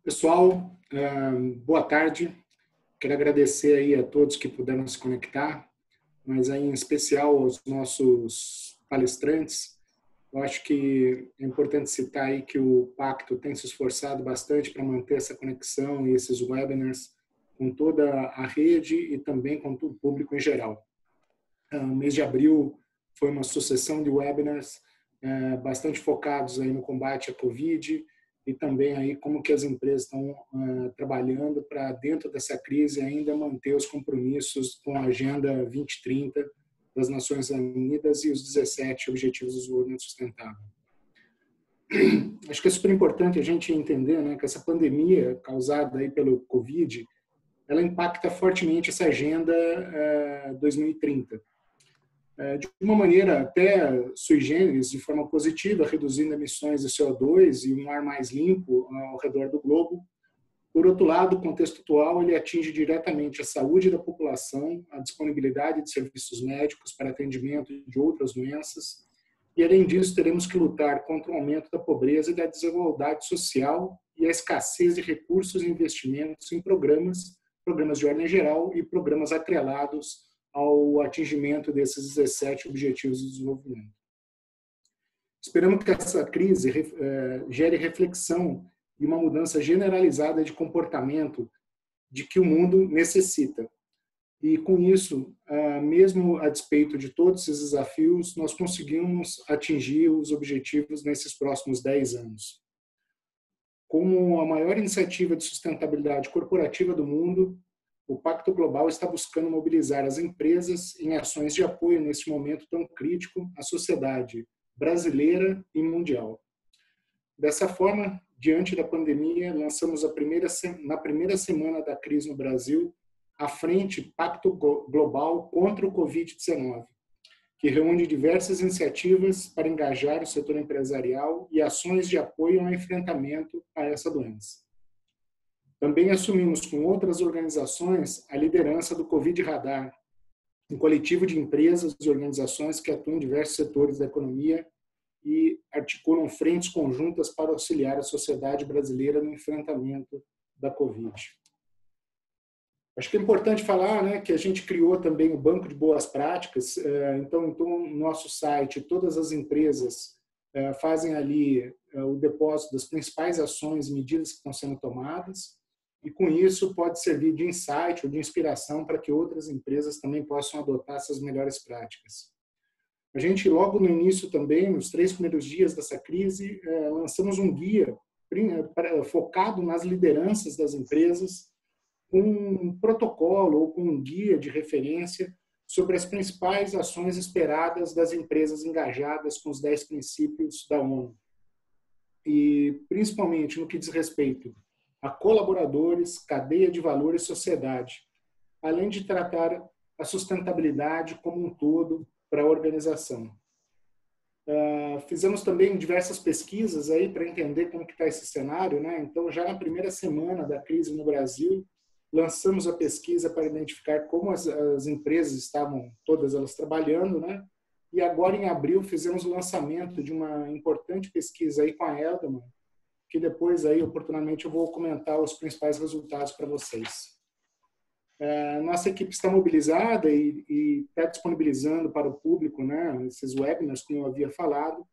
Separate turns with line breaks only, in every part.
Pessoal, boa tarde. Quero agradecer aí a todos que puderam se conectar, mas aí em especial aos nossos palestrantes. Eu acho que é importante citar aí que o Pacto tem se esforçado bastante para manter essa conexão e esses webinars com toda a rede e também com o público em geral. O mês de abril foi uma sucessão de webinars bastante focados aí no combate à Covid, e também aí como que as empresas estão trabalhando para, dentro dessa crise, ainda manter os compromissos com a Agenda 2030 das Nações Unidas e os 17 Objetivos de Desenvolvimento Sustentável. Acho que é super importante a gente entender, né, que essa pandemia causada aí pelo Covid, ela impacta fortemente essa Agenda 2030. De uma maneira até sui generis, de forma positiva, reduzindo emissões de CO2 e um ar mais limpo ao redor do globo. Por outro lado, o contexto atual ele atinge diretamente a saúde da população, a disponibilidade de serviços médicos para atendimento de outras doenças, e além disso teremos que lutar contra o aumento da pobreza e da desigualdade social e a escassez de recursos e investimentos em programas de ordem geral e programas atrelados ao atingimento desses 17 Objetivos de Desenvolvimento. Esperamos que essa crise gere reflexão e uma mudança generalizada de comportamento de que o mundo necessita. E com isso, mesmo a despeito de todos esses desafios, nós conseguimos atingir os objetivos nesses próximos 10 anos. Como a maior iniciativa de sustentabilidade corporativa do mundo, o Pacto Global está buscando mobilizar as empresas em ações de apoio neste momento tão crítico à sociedade brasileira e mundial. Dessa forma, diante da pandemia, lançamos na primeira semana da crise no Brasil, a Frente Pacto Global contra o Covid-19, que reúne diversas iniciativas para engajar o setor empresarial e ações de apoio ao enfrentamento a essa doença. Também assumimos com outras organizações a liderança do Covid Radar, um coletivo de empresas e organizações que atuam em diversos setores da economia e articulam frentes conjuntas para auxiliar a sociedade brasileira no enfrentamento da Covid. Acho que é importante falar, né, que a gente criou também o Banco de Boas Práticas, então no nosso site todas as empresas fazem ali o depósito das principais ações e medidas que estão sendo tomadas, e com isso pode servir de insight ou de inspiração para que outras empresas também possam adotar essas melhores práticas. A gente, logo no início também, nos 3 primeiros dias dessa crise, lançamos um guia focado nas lideranças das empresas, com um protocolo ou com um guia de referência sobre as principais ações esperadas das empresas engajadas com os 10 princípios da ONU. E, principalmente, no que diz respeito a colaboradores, cadeia de valor e sociedade, além de tratar a sustentabilidade como um todo para a organização. Fizemos também diversas pesquisas aí para entender como que está esse cenário, né? Então, já na primeira semana da crise no Brasil, lançamos a pesquisa para identificar como as empresas estavam, todas elas trabalhando, né? E agora, em abril, fizemos o lançamento de uma importante pesquisa aí com a Edelman, que depois aí, oportunamente, eu vou comentar os principais resultados para vocês. Nossa equipe está mobilizada e está disponibilizando para o público, né, esses webinars, como eu havia falado,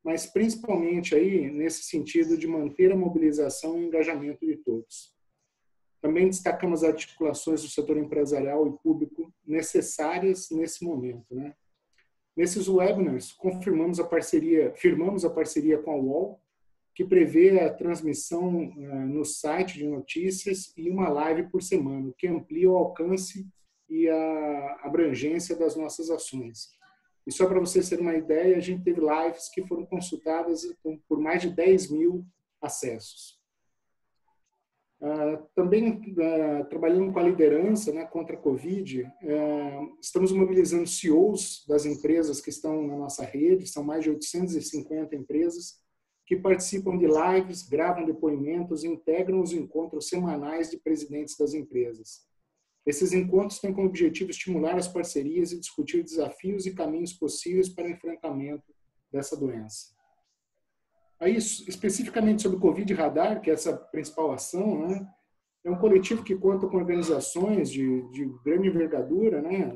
mas principalmente aí nesse sentido de manter a mobilização e engajamento de todos. Também destacamos as articulações do setor empresarial e público necessárias nesse momento, né? Nesses webinars, firmamos a parceria com a UOL, que prevê a transmissão no site de notícias e uma live por semana, que amplia o alcance e a abrangência das nossas ações. E só para vocês terem uma ideia, a gente teve lives que foram consultadas por mais de 10 mil acessos. Também trabalhando com a liderança, né, contra a Covid, estamos mobilizando CEOs das empresas que estão na nossa rede, são mais de 850 empresas, que participam de lives, gravam depoimentos e integram os encontros semanais de presidentes das empresas. Esses encontros têm como objetivo estimular as parcerias e discutir desafios e caminhos possíveis para o enfrentamento dessa doença. Aí, especificamente sobre o Covid Radar, que é essa principal ação, né? É um coletivo que conta com organizações de grande envergadura, né?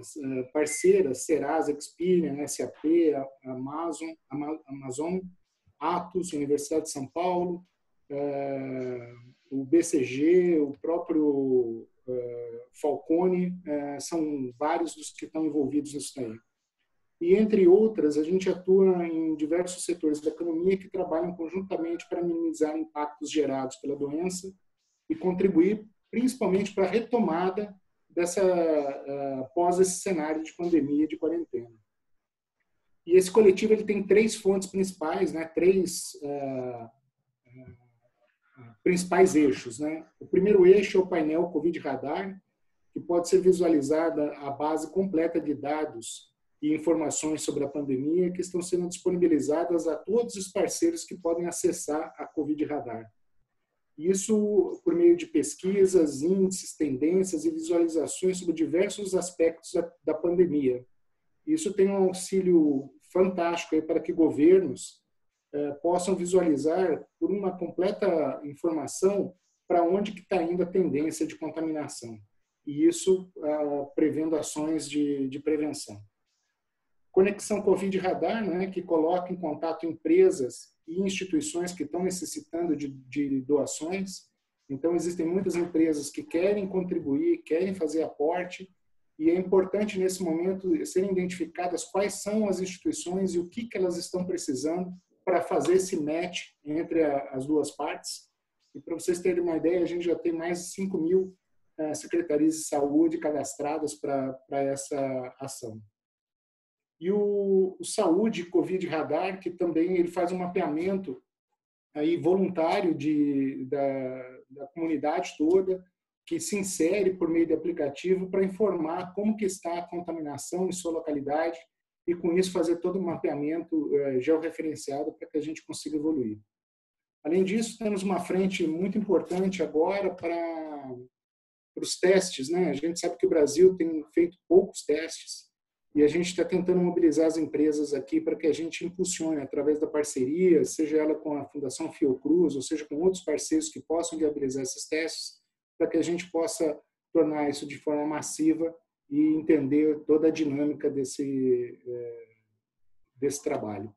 Parceiras, Serasa, Experian, SAP, Amazon, Atos, Universidade de São Paulo, o BCG, o próprio Falcone, são vários dos que estão envolvidos nisso daí. E, entre outras, a gente atua em diversos setores da economia que trabalham conjuntamente para minimizar impactos gerados pela doença e contribuir principalmente para a retomada dessa após esse cenário de pandemia e de quarentena. E esse coletivo ele tem três fontes principais, né? Três principais eixos, né? O primeiro eixo é o painel Covid Radar, que pode ser visualizada a base completa de dados e informações sobre a pandemia que estão sendo disponibilizadas a todos os parceiros que podem acessar a Covid Radar. Isso por meio de pesquisas, índices, tendências e visualizações sobre diversos aspectos da pandemia. Isso tem um auxílio fantástico aí para que governos possam visualizar por uma completa informação para onde que está indo a tendência de contaminação. E isso prevendo ações de prevenção. Conexão Covid Radar, né, que coloca em contato empresas e instituições que estão necessitando de doações. Então, existem muitas empresas que querem contribuir, querem fazer aporte, e é importante, nesse momento, serem identificadas quais são as instituições e o que elas estão precisando para fazer esse match entre as duas partes. E, para vocês terem uma ideia, a gente já tem mais de 5.000 secretarias de saúde cadastradas para essa ação. E o Saúde Covid Radar, que também ele faz um mapeamento aí voluntário da comunidade toda, que se insere por meio de aplicativo para informar como que está a contaminação em sua localidade e, com isso, fazer todo um mapeamento georreferenciado para que a gente consiga evoluir. Além disso, temos uma frente muito importante agora para os testes, né? A gente sabe que o Brasil tem feito poucos testes, e a gente está tentando mobilizar as empresas aqui para que a gente impulsione através da parceria, seja ela com a Fundação Fiocruz, ou seja com outros parceiros que possam viabilizar esses testes, para que a gente possa tornar isso de forma massiva e entender toda a dinâmica desse trabalho.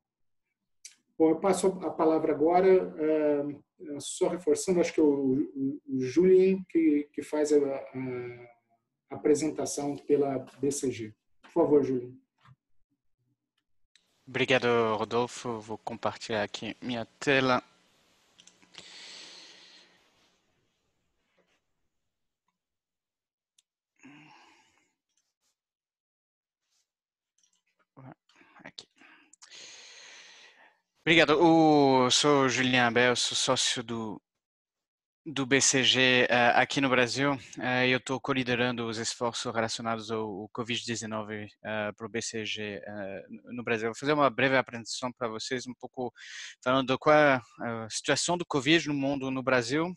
Bom, eu passo a palavra agora, só reforçando, acho que é o Julien que faz a apresentação pela BCG. Por favor, Júlio.
Obrigado, Rodolfo. Vou compartilhar aqui minha tela. Aqui. Obrigado. Eu sou Julien Abel, sou sócio do BCG aqui no Brasil. Eu estou co-liderando os esforços relacionados ao Covid-19 para o BCG no Brasil. Vou fazer uma breve apresentação para vocês, um pouco falando qual é a situação do Covid no mundo, no Brasil,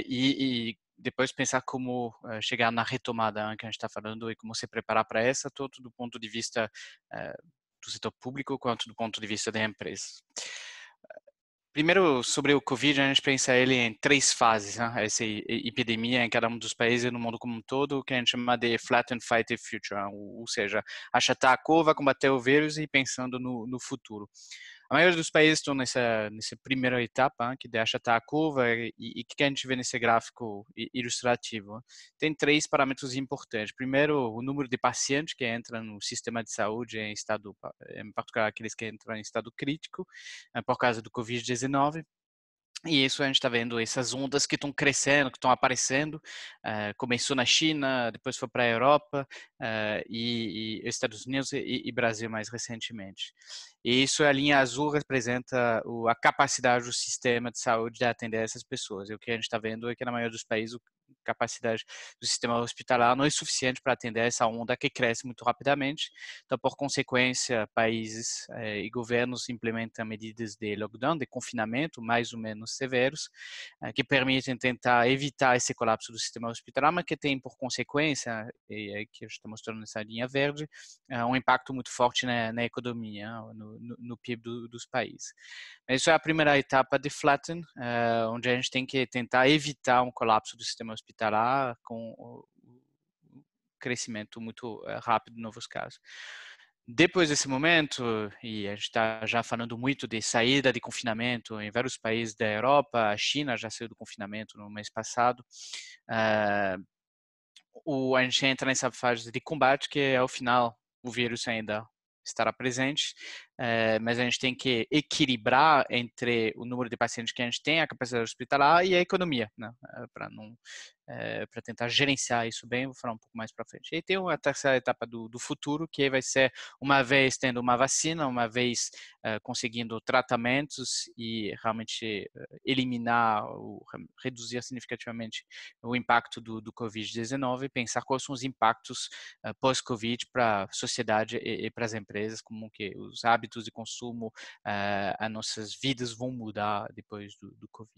e depois pensar como chegar na retomada que a gente está falando e como se preparar para essa, tanto do ponto de vista do setor público quanto do ponto de vista da empresa. Primeiro, sobre o Covid, a gente pensa ele em três fases, né? Essa epidemia em cada um dos países e no mundo como um todo, que a gente chama de flatten, fight the future, ou seja, achatar a curva, combater o vírus e pensando no futuro. A maioria dos países estão nessa primeira etapa, que é achatar a curva, e o que a gente vê nesse gráfico ilustrativo? Tem três parâmetros importantes. Primeiro, o número de pacientes que entram no sistema de saúde em particular aqueles que entram em estado crítico, por causa do Covid-19. E isso a gente está vendo essas ondas que estão crescendo, que estão aparecendo. Começou na China, depois foi para a Europa e Estados Unidos e Brasil mais recentemente. E isso, a linha azul representa a capacidade do sistema de saúde de atender essas pessoas. E o que a gente está vendo é que na maioria dos países capacidade do sistema hospitalar não é suficiente para atender essa onda que cresce muito rapidamente. Então, por consequência, países e governos implementam medidas de lockdown, de confinamento mais ou menos severos, que permitem tentar evitar esse colapso do sistema hospitalar, mas que tem por consequência, e é que eu estou mostrando nessa linha verde, um impacto muito forte na economia, no PIB dos países. Isso é a primeira etapa de flatten, onde a gente tem que tentar evitar um colapso do sistema hospitalar com o crescimento muito rápido de novos casos. Depois desse momento, e a gente está já falando muito de saída de confinamento em vários países da Europa, a China já saiu do confinamento no mês passado, a gente entra nessa fase de combate que ao final o vírus ainda estará presente, mas a gente tem que equilibrar entre o número de pacientes que a gente tem, a capacidade hospitalar e a economia, né? Para tentar gerenciar isso bem, vou falar um pouco mais para frente. E tem a terceira etapa do futuro, que vai ser, uma vez tendo uma vacina, uma vez conseguindo tratamentos e realmente eliminar ou reduzir significativamente o impacto do Covid-19, pensar quais são os impactos pós-Covid para a sociedade e para as empresas, como que os hábitos de consumo, as nossas vidas vão mudar depois do Covid.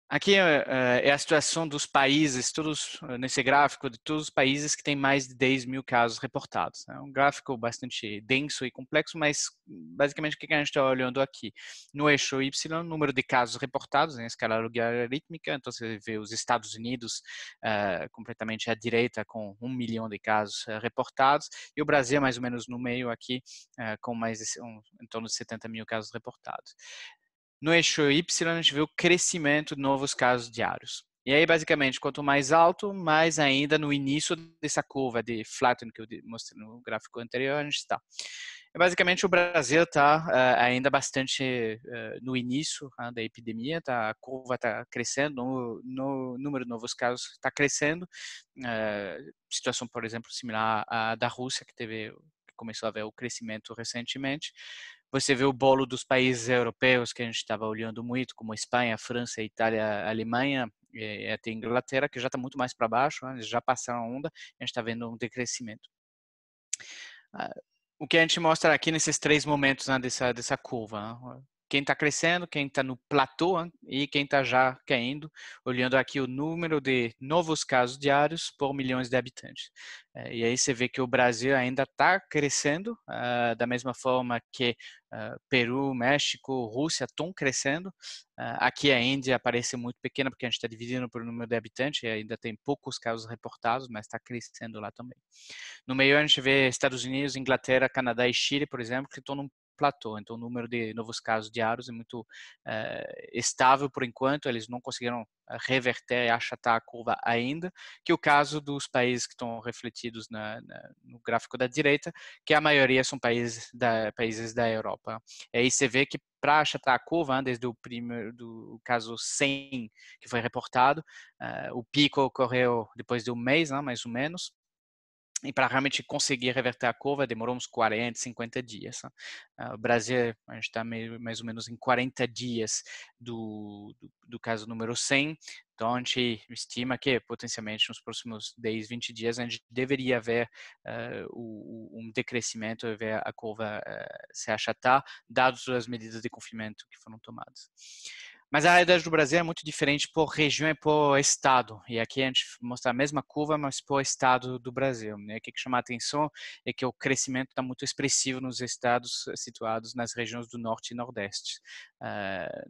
Aqui é a situação dos países, todos nesse gráfico, de todos os países que têm mais de 10 mil casos reportados. É um gráfico bastante denso e complexo, mas basicamente o que a gente está olhando aqui? No eixo Y, número de casos reportados em escala logarítmica, então você vê os Estados Unidos completamente à direita, com 1 milhão de casos reportados, e o Brasil mais ou menos no meio aqui, com mais em torno de 70 mil casos reportados. No eixo Y, a gente vê o crescimento de novos casos diários. E aí, basicamente, quanto mais alto, mais ainda no início dessa curva de flatten que eu mostrei no gráfico anterior, a gente está. Basicamente, o Brasil está ainda bastante no início da epidemia, a curva está crescendo, no número de novos casos está crescendo. Situação, por exemplo, similar à da Rússia, que começou a ver o crescimento recentemente. Você vê o bolo dos países europeus que a gente estava olhando muito, como Espanha, França, Itália, Alemanha e até Inglaterra, que já está muito mais para baixo, né? Eles já passaram a onda, a gente está vendo um decrescimento. O que a gente mostra aqui nesses três momentos, né, dessa curva, né? Quem está crescendo, quem está no platô, né, e quem está já caindo, olhando aqui o número de novos casos diários por milhões de habitantes. E aí você vê que o Brasil ainda está crescendo, da mesma forma que Peru, México, Rússia estão crescendo. Aqui a Índia parece muito pequena, porque a gente está dividindo por número de habitantes, e ainda tem poucos casos reportados, mas está crescendo lá também. No meio a gente vê Estados Unidos, Inglaterra, Canadá e Chile, por exemplo, que estão num platô. Então o número de novos casos diários é muito estável por enquanto. Eles não conseguiram reverter e achatar a curva ainda, que é o caso dos países que estão refletidos no gráfico da direita, que a maioria são países da Europa. E aí você vê que para achatar a curva, desde o primeiro do caso 100 que foi reportado, o pico ocorreu depois de um mês, mais ou menos. E para realmente conseguir reverter a curva, demorou uns 40, 50 dias. O Brasil, a gente está mais ou menos em 40 dias do caso número 100. Então, a gente estima que, potencialmente, nos próximos 10, 20 dias, a gente deveria ver um decrescimento, ver a curva se achatar, dadas as medidas de confinamento que foram tomadas. Mas a realidade do Brasil é muito diferente por região e por estado. E aqui a gente mostra a mesma curva, mas por estado do Brasil. O que chama a atenção é que o crescimento está muito expressivo nos estados situados nas regiões do Norte e Nordeste.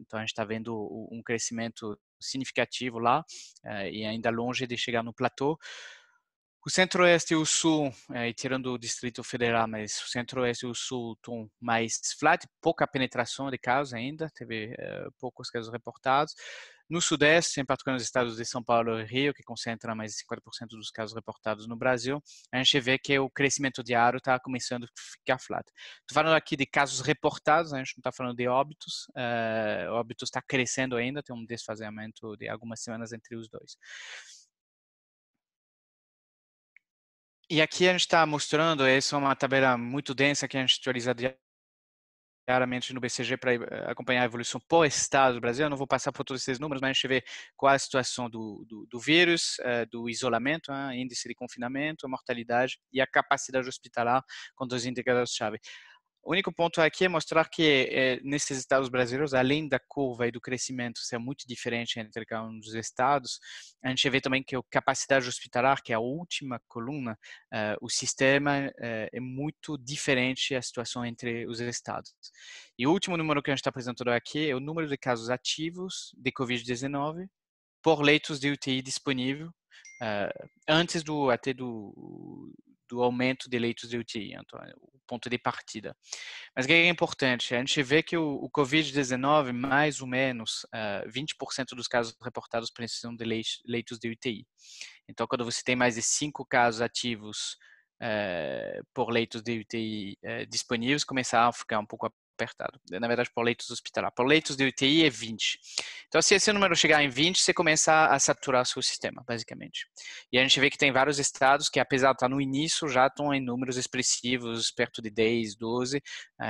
Então a gente está vendo um crescimento significativo lá e ainda longe de chegar no platô. O Centro-Oeste e o Sul, tirando o Distrito Federal, mas o Centro-Oeste e o Sul estão mais flat, pouca penetração de casos ainda, teve poucos casos reportados. No Sudeste, em particular nos estados de São Paulo e Rio, que concentram mais de 50% dos casos reportados no Brasil, a gente vê que o crescimento diário está começando a ficar flat. Estou falando aqui de casos reportados, a gente não está falando de óbitos. Óbitos está crescendo ainda, tem um desfazamento de algumas semanas entre os dois. E aqui a gente está mostrando, essa é uma tabela muito densa que a gente utiliza diariamente no BCG para acompanhar a evolução por estado do Brasil. Eu não vou passar por todos esses números, mas a gente vê qual é a situação do vírus, do isolamento, índice de confinamento, a mortalidade e a capacidade hospitalar com dois indicadores-chave. O único ponto aqui é mostrar que nesses estados brasileiros, além da curva e do crescimento ser muito diferente entre cada um dos estados, a gente vê também que a capacidade hospitalar, que é a última coluna, o sistema é muito diferente a situação entre os estados. E o último número que a gente está apresentando aqui é o número de casos ativos de Covid-19 por leitos de UTI disponível, antes até do aumento de leitos de UTI, então é o ponto de partida. Mas o que é importante? A gente vê que o Covid-19, mais ou menos 20% dos casos reportados precisam de leitos de UTI. Então, quando você tem mais de 5 casos ativos por leitos de UTI disponíveis, começa a ficar um pouco apertado. Na verdade, por leitos hospitalares. Por leitos de UTI é 20. Então, se esse número chegar em 20, você começa a saturar o seu sistema, basicamente. E a gente vê que tem vários estados que, apesar de estar no início, já estão em números expressivos, perto de 10, 12,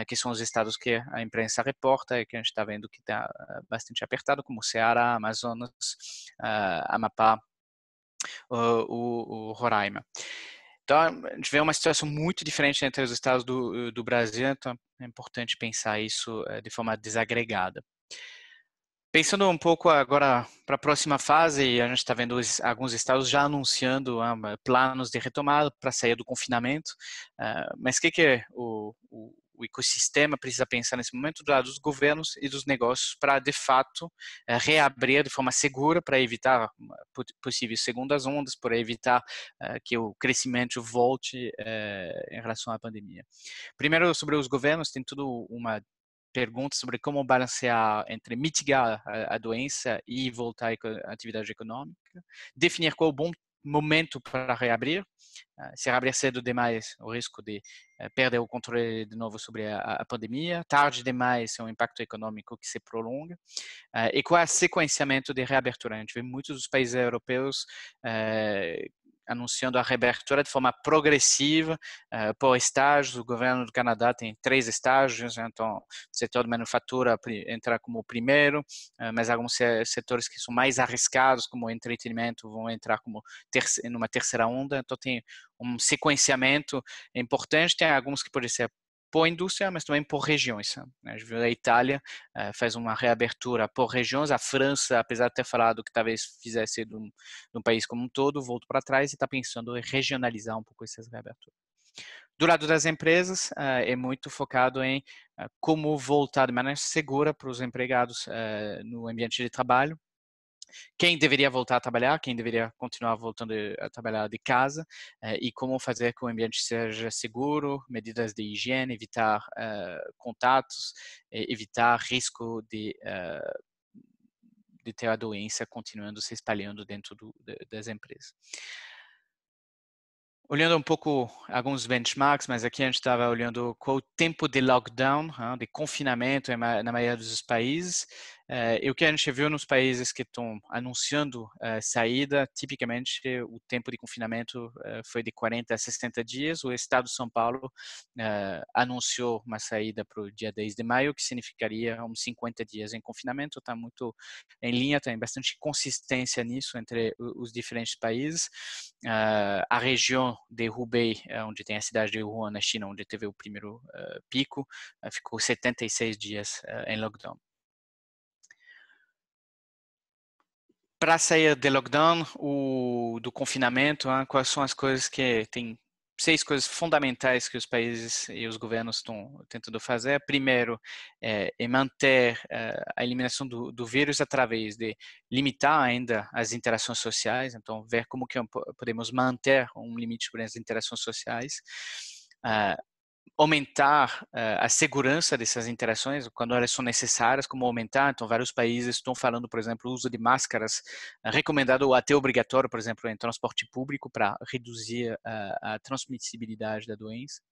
que são os estados que a imprensa reporta e que a gente está vendo que está bastante apertado, como Ceará, Amazonas, Amapá, o Roraima. Então, a gente vê uma situação muito diferente entre os estados do Brasil, então é importante pensar isso de forma desagregada. Pensando um pouco agora para a próxima fase, a gente está vendo alguns estados já anunciando planos de retomada para sair do confinamento, mas o que o ecossistema precisa pensar nesse momento do lado dos governos e dos negócios para, de fato, reabrir de forma segura para evitar possíveis segundas ondas, para evitar que o crescimento volte em relação à pandemia. Primeiro, sobre os governos, tem tudo uma pergunta sobre como balancear entre mitigar a doença e voltar à atividade econômica, definir qual é o bom momento para reabrir. Se reabrir cedo demais, o risco de perder o controle de novo sobre a pandemia, tarde demais, é um impacto econômico que se prolonga. E qual é o sequenciamento de reabertura? A gente vê muitos dos países europeus anunciando a reabertura de forma progressiva, por estágios. O governo do Canadá tem 3 estágios, então o setor de manufatura entra como o primeiro, mas alguns setores que são mais arriscados, como o entretenimento, vão entrar como numa terceira onda, então tem um sequenciamento importante, tem alguns que podem ser por indústria, mas também por regiões. A Itália faz uma reabertura por regiões, a França, apesar de ter falado que talvez fizesse de um país como um todo, voltou para trás e está pensando em regionalizar um pouco essas reaberturas. Do lado das empresas, é muito focado em como voltar de maneira segura para os empregados no ambiente de trabalho, quem deveria voltar a trabalhar, quem deveria continuar voltando a trabalhar de casa, e como fazer que o ambiente seja seguro, medidas de higiene, evitar contatos, evitar risco de ter a doença continuando se espalhando dentro das empresas. Olhando um pouco alguns benchmarks, mas aqui a gente estava olhando qual o tempo de lockdown, de confinamento na maioria dos países. E o que a gente viu nos países que estão anunciando saída, tipicamente o tempo de confinamento foi de 40 a 60 dias. O estado de São Paulo anunciou uma saída para o dia 10 de maio, que significaria uns 50 dias em confinamento. Está muito em linha, tem bastante consistência nisso entre os diferentes países. A região de Hubei, onde tem a cidade de Wuhan, na China, onde teve o primeiro pico, ficou 76 dias em lockdown. Para sair do lockdown, do confinamento, quais são as coisas que tem 6 coisas fundamentais que os países e os governos estão tentando fazer. Primeiro, é manter a eliminação do vírus através de limitar ainda as interações sociais, então ver como que podemos manter um limite para as interações sociais. Aumentar a segurança dessas interações quando elas são necessárias, como aumentar. Então, vários países estão falando, por exemplo, o uso de máscaras recomendado ou até obrigatório, por exemplo, em transporte público para reduzir a transmissibilidade da doença.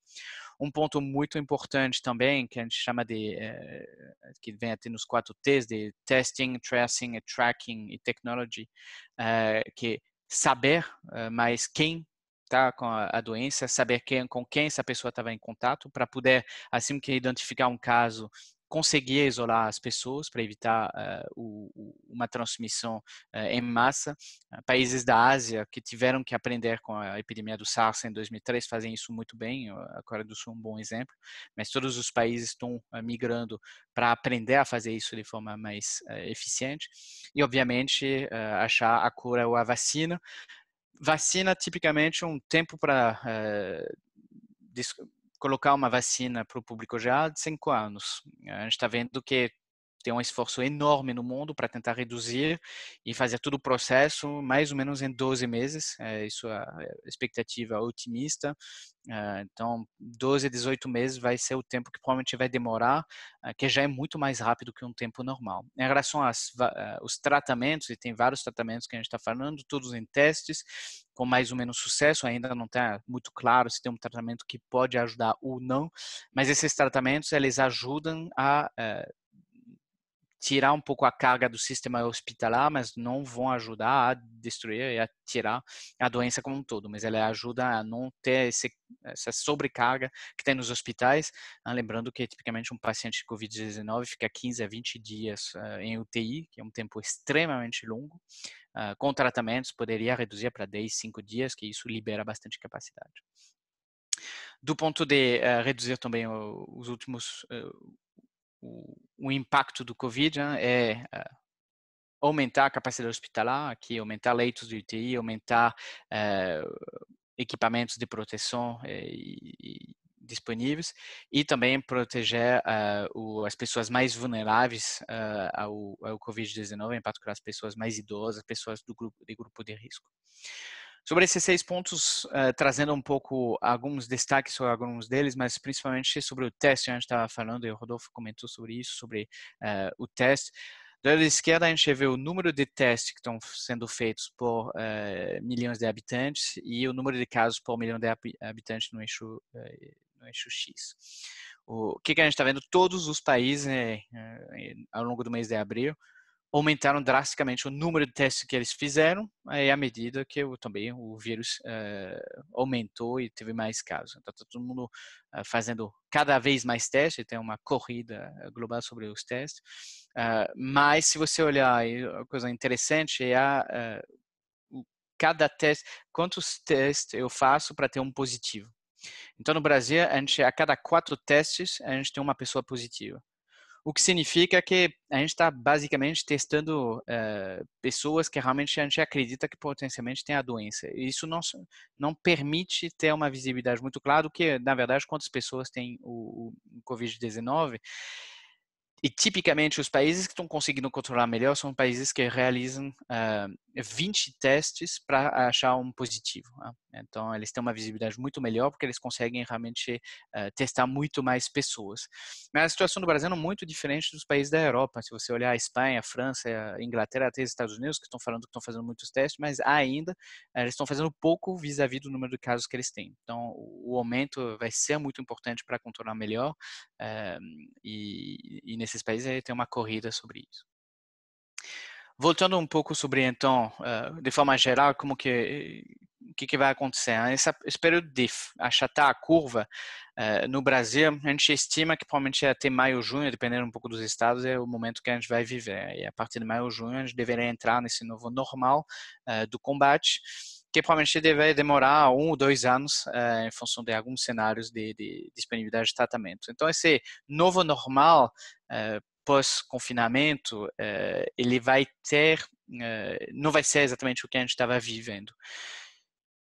Um ponto muito importante também, que a gente chama que vem até nos 4 T's, de testing, tracing, tracking e technology, que saber mais quem tá com a doença, saber com quem essa pessoa estava em contato, para poder, assim que identificar um caso, conseguir isolar as pessoas para evitar uma transmissão em massa. Países da Ásia que tiveram que aprender com a epidemia do SARS em 2003 fazem isso muito bem, a Coreia do Sul é um bom exemplo, mas todos os países estão migrando para aprender a fazer isso de forma mais eficiente e, obviamente, achar a cura ou a vacina. Vacina, tipicamente, um tempo para colocar uma vacina para o público geral de 5 anos. A gente está vendo que tem um esforço enorme no mundo para tentar reduzir e fazer todo o processo mais ou menos em 12 meses. Isso é a expectativa otimista. Então, 12 a 18 meses vai ser o tempo que provavelmente vai demorar, que já é muito mais rápido que um tempo normal. Em relação aos tratamentos, e tem vários tratamentos que a gente está falando, todos em testes, com mais ou menos sucesso, ainda não está muito claro se tem um tratamento que pode ajudar ou não, mas esses tratamentos, eles ajudam a tirar um pouco a carga do sistema hospitalar, mas não vão ajudar a destruir e a tirar a doença como um todo, mas ela ajuda a não ter essa sobrecarga que tem nos hospitais, lembrando que tipicamente um paciente de Covid-19 fica 15 a 20 dias em UTI, que é um tempo extremamente longo, com tratamentos poderia reduzir para 10, 5 dias, que isso libera bastante capacidade. Do ponto de reduzir também os últimos o impacto do Covid, né, é aumentar a capacidade hospitalar, aqui aumentar leitos de UTI, aumentar equipamentos de proteção disponíveis e também proteger as pessoas mais vulneráveis ao Covid-19, em particular as pessoas mais idosas, pessoas do grupo de risco. Sobre esses 6 pontos, trazendo um pouco alguns destaques sobre alguns deles, mas principalmente sobre o teste, a gente estava falando, e o Rodolfo comentou sobre isso, sobre o teste. Do lado esquerdo, a gente vê o número de testes que estão sendo feitos por milhões de habitantes e o número de casos por milhão de habitantes no eixo X. O que a gente está vendo? Todos os países, ao longo do mês de abril, aumentaram drasticamente o número de testes que eles fizeram à medida que também o vírus aumentou e teve mais casos. Então, está todo mundo fazendo cada vez mais testes, tem uma corrida global sobre os testes. Mas, se você olhar, a coisa interessante é cada teste, quantos testes eu faço para ter um positivo. Então, no Brasil, a cada 4 testes, a gente tem uma pessoa positiva. O que significa que a gente está basicamente testando pessoas que realmente a gente acredita que potencialmente têm a doença. E isso não permite ter uma visibilidade muito clara do que, na verdade, quantas pessoas têm o Covid-19. E, tipicamente, os países que estão conseguindo controlar melhor são países que realizam 20 testes para achar um positivo. Né? Então, eles têm uma visibilidade muito melhor porque eles conseguem realmente testar muito mais pessoas. Mas a situação do Brasil é muito diferente dos países da Europa. Se você olhar a Espanha, a França, a Inglaterra, até os Estados Unidos, que estão falando que estão fazendo muitos testes, mas ainda eles estão fazendo pouco vis-à-vis do número de casos que eles têm. Então, o aumento vai ser muito importante para controlar melhor e nesses países tem uma corrida sobre isso. Voltando um pouco sobre, então, de forma geral, o que vai acontecer? Esse período de achatar a curva, no Brasil, a gente estima que provavelmente até maio ou junho, dependendo um pouco dos estados, é o momento que a gente vai viver. E a partir de maio ou junho, a gente deveria entrar nesse novo normal do combate, que provavelmente deve demorar 1 ou 2 anos em função de alguns cenários de disponibilidade de tratamento. Então, esse novo normal pós-confinamento, ele vai ter, não vai ser exatamente o que a gente estava vivendo.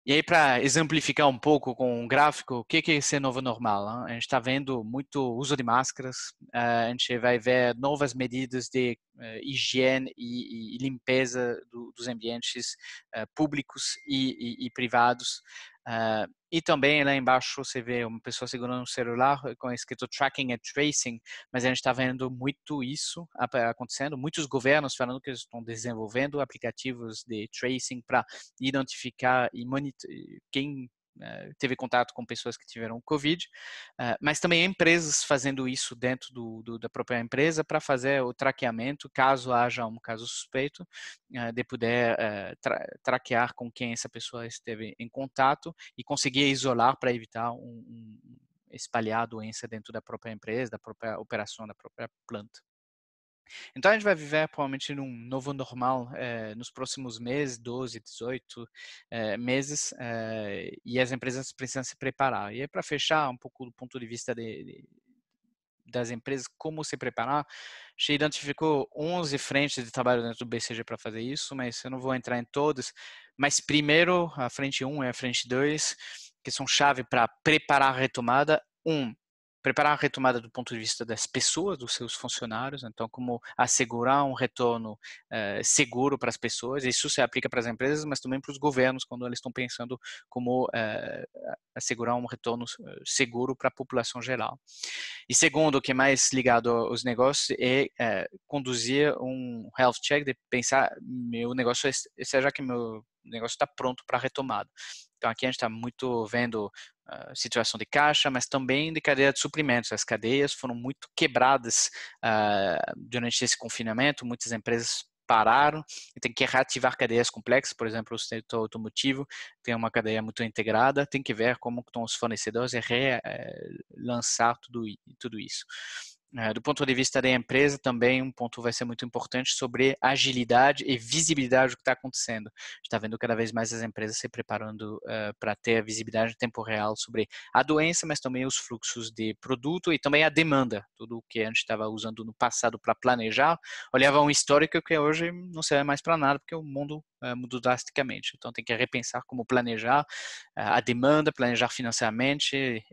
E aí, para exemplificar um pouco com um gráfico, o que é esse novo normal? Hein? A gente está vendo muito uso de máscaras, a gente vai ver novas medidas de higiene e limpeza dos ambientes públicos e privados. E também lá embaixo você vê uma pessoa segurando um celular com escrito tracking and tracing, mas a gente está vendo muito isso acontecendo, muitos governos falando que eles estão desenvolvendo aplicativos de tracing para identificar e monitorar quem teve contato com pessoas que tiveram Covid, mas também empresas fazendo isso dentro da própria empresa para fazer o traqueamento, caso haja um caso suspeito, de poder traquear com quem essa pessoa esteve em contato e conseguir isolar para evitar espalhar a doença dentro da própria empresa, da própria operação, da própria planta. Então a gente vai viver provavelmente num novo normal nos próximos meses, 12, 18 meses, e as empresas precisam se preparar. E aí, para fechar um pouco do ponto de vista das empresas, como se preparar, a gente identificou 11 frentes de trabalho dentro do BCG para fazer isso, mas eu não vou entrar em todas. Mas primeiro, a frente 1 e a frente 2, que são chave para preparar a retomada. Preparar a retomada do ponto de vista das pessoas, dos seus funcionários, então como assegurar um retorno seguro para as pessoas. Isso se aplica para as empresas, mas também para os governos, quando eles estão pensando como assegurar um retorno seguro para a população geral. E segundo, o que é mais ligado aos negócios é conduzir um health check, de pensar, meu negócio, seja que meu negócio está pronto para a retomada. Então aqui a gente está muito vendo situação de caixa, mas também de cadeia de suprimentos. As cadeias foram muito quebradas durante esse confinamento, muitas empresas pararam e tem que reativar cadeias complexas, por exemplo, o setor automotivo tem uma cadeia muito integrada, tem que ver como estão os fornecedores e relançar tudo isso. Do ponto de vista da empresa, também um ponto vai ser muito importante sobre agilidade e visibilidade do que está acontecendo. A gente está vendo cada vez mais as empresas se preparando para ter a visibilidade em tempo real sobre a doença, mas também os fluxos de produto e também a demanda. Tudo o que a gente estava usando no passado para planejar, olhava um histórico que hoje não serve mais para nada, porque o mundo mudou drasticamente. Então tem que repensar como planejar a demanda, planejar financeiramente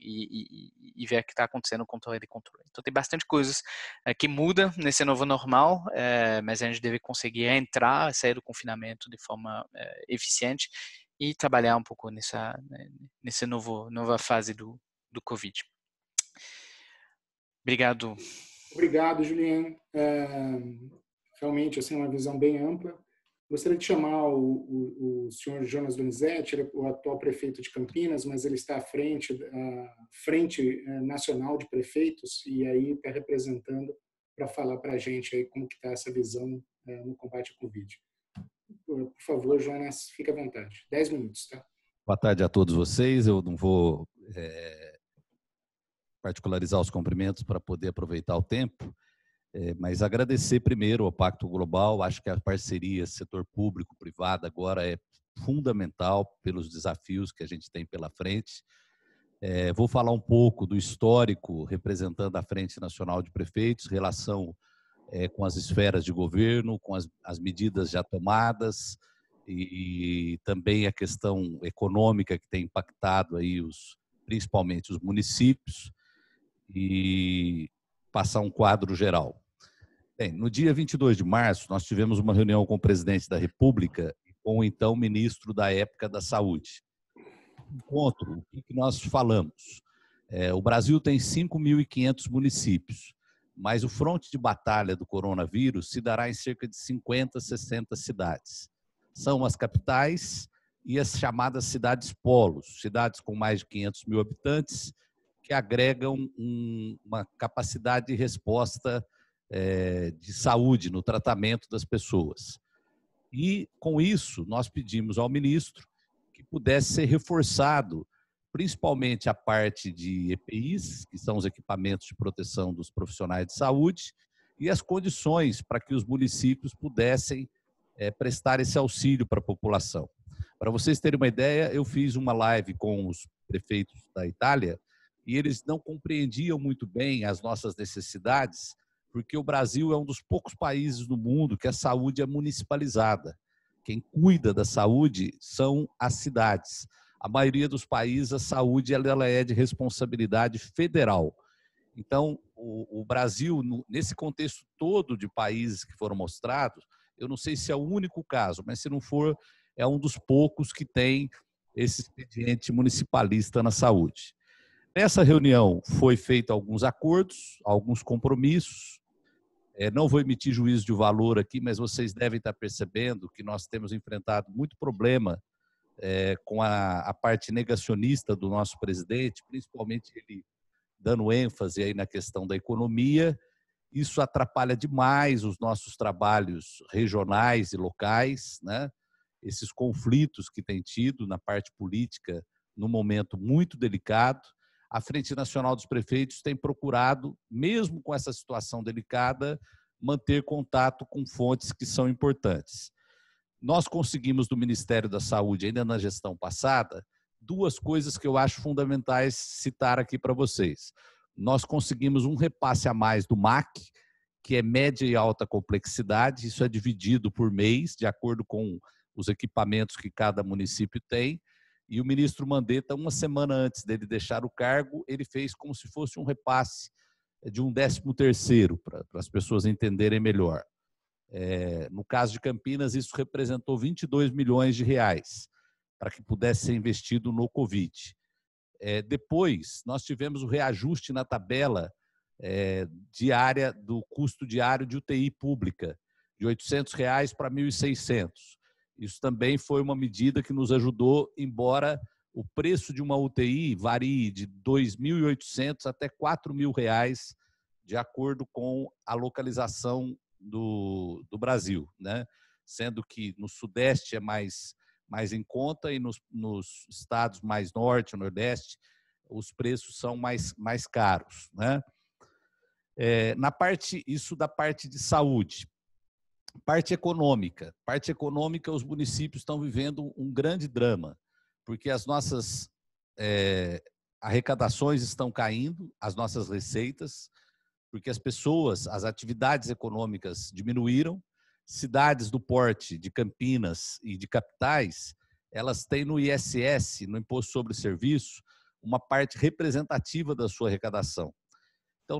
e ver o que está acontecendo com torre de controle. Então tem bastante coisas que mudam nesse novo normal, mas a gente deve conseguir entrar, sair do confinamento de forma eficiente e trabalhar um pouco nessa nova fase do Covid. Obrigado.
Obrigado, Julien. Realmente, assim, uma visão bem ampla. Gostaria de chamar o senhor Jonas Donizete, ele é o atual prefeito de Campinas, mas ele está à frente nacional de prefeitos e aí está representando para falar para a gente aí como que está essa visão no combate ao Covid. Por favor, Jonas, fique à vontade. 10 minutos, tá?
Boa tarde a todos vocês. Eu não vou particularizar os cumprimentos para poder aproveitar o tempo, mas agradecer primeiro ao Pacto Global. Acho que a parceria setor público-privado agora é fundamental pelos desafios que a gente tem pela frente. Vou falar um pouco do histórico representando a Frente Nacional de Prefeitos, relação com as esferas de governo, com as medidas já tomadas e também a questão econômica que tem impactado aí principalmente os municípios e passar um quadro geral. Bem, no dia 22 de março, nós tivemos uma reunião com o presidente da República e com o então ministro da época da Saúde. Encontro, o que nós falamos? O Brasil tem 5.500 municípios, mas o fronte de batalha do coronavírus se dará em cerca de 50, 60 cidades. São as capitais e as chamadas cidades polos, cidades com mais de 500 mil habitantes, que agregam uma capacidade de resposta de saúde no tratamento das pessoas. E, com isso, nós pedimos ao ministro que pudesse ser reforçado, principalmente a parte de EPIs, que são os equipamentos de proteção dos profissionais de saúde, e as condições para que os municípios pudessem prestar esse auxílio para a população. Para vocês terem uma ideia, eu fiz uma live com os prefeitos da Itália e eles não compreendiam muito bem as nossas necessidades, porque o Brasil é um dos poucos países do mundo que a saúde é municipalizada. Quem cuida da saúde são as cidades. A maioria dos países, a saúde ela é de responsabilidade federal. Então, o Brasil, nesse contexto todo de países que foram mostrados, eu não sei se é o único caso, mas se não for, é um dos poucos que tem esse expediente municipalista na saúde. Nessa reunião foi feito alguns acordos, alguns compromissos. Não vou emitir juízo de valor aqui, mas vocês devem estar percebendo que nós temos enfrentado muito problema com a parte negacionista do nosso presidente, principalmente ele dando ênfase aí na questão da economia. Isso atrapalha demais os nossos trabalhos regionais e locais, né? Esses conflitos que tem tido na parte política num momento muito delicado. A Frente Nacional dos Prefeitos tem procurado, mesmo com essa situação delicada, manter contato com fontes que são importantes. Nós conseguimos do Ministério da Saúde, ainda na gestão passada, duas coisas que eu acho fundamentais citar aqui para vocês. Nós conseguimos um repasse a mais do MAC, que é média e alta complexidade, isso é dividido por mês, de acordo com os equipamentos que cada município tem, e o ministro Mandetta, uma semana antes dele deixar o cargo, ele fez como se fosse um repasse de um 13º, para as pessoas entenderem melhor. No caso de Campinas, isso representou 22 milhões de reais, para que pudesse ser investido no Covid. Depois, nós tivemos o reajuste na tabela diária do custo diário de UTI pública, de R$ 800 para R$ 1.600. Isso também foi uma medida que nos ajudou, embora o preço de uma UTI varie de R$ 2.800 até R$ 4.000, de acordo com a localização do Brasil, né? Sendo que no Sudeste é mais em conta e nos estados mais Norte, Nordeste, os preços são mais caros, né? Isso da parte de saúde. Parte econômica, os municípios estão vivendo um grande drama, porque as nossas arrecadações estão caindo, as nossas receitas, porque as atividades econômicas diminuíram. Cidades do porte de Campinas e de capitais, elas têm no ISS, no Imposto sobre Serviço, uma parte representativa da sua arrecadação. Então,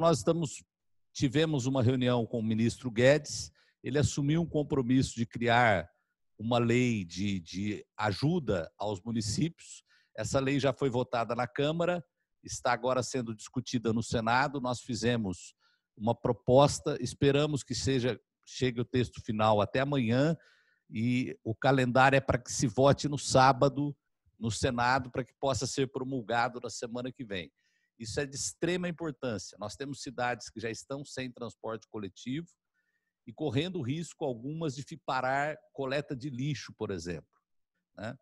tivemos uma reunião com o ministro Guedes, ele assumiu um compromisso de criar uma lei de ajuda aos municípios. Essa lei já foi votada na Câmara, está agora sendo discutida no Senado. Nós fizemos uma proposta, esperamos que chegue o texto final até amanhã, e o calendário é para que se vote no sábado no Senado, para que possa ser promulgado na semana que vem. Isso é de extrema importância. Nós temos cidades que já estão sem transporte coletivo e correndo risco algumas de parar coleta de lixo, por exemplo, né?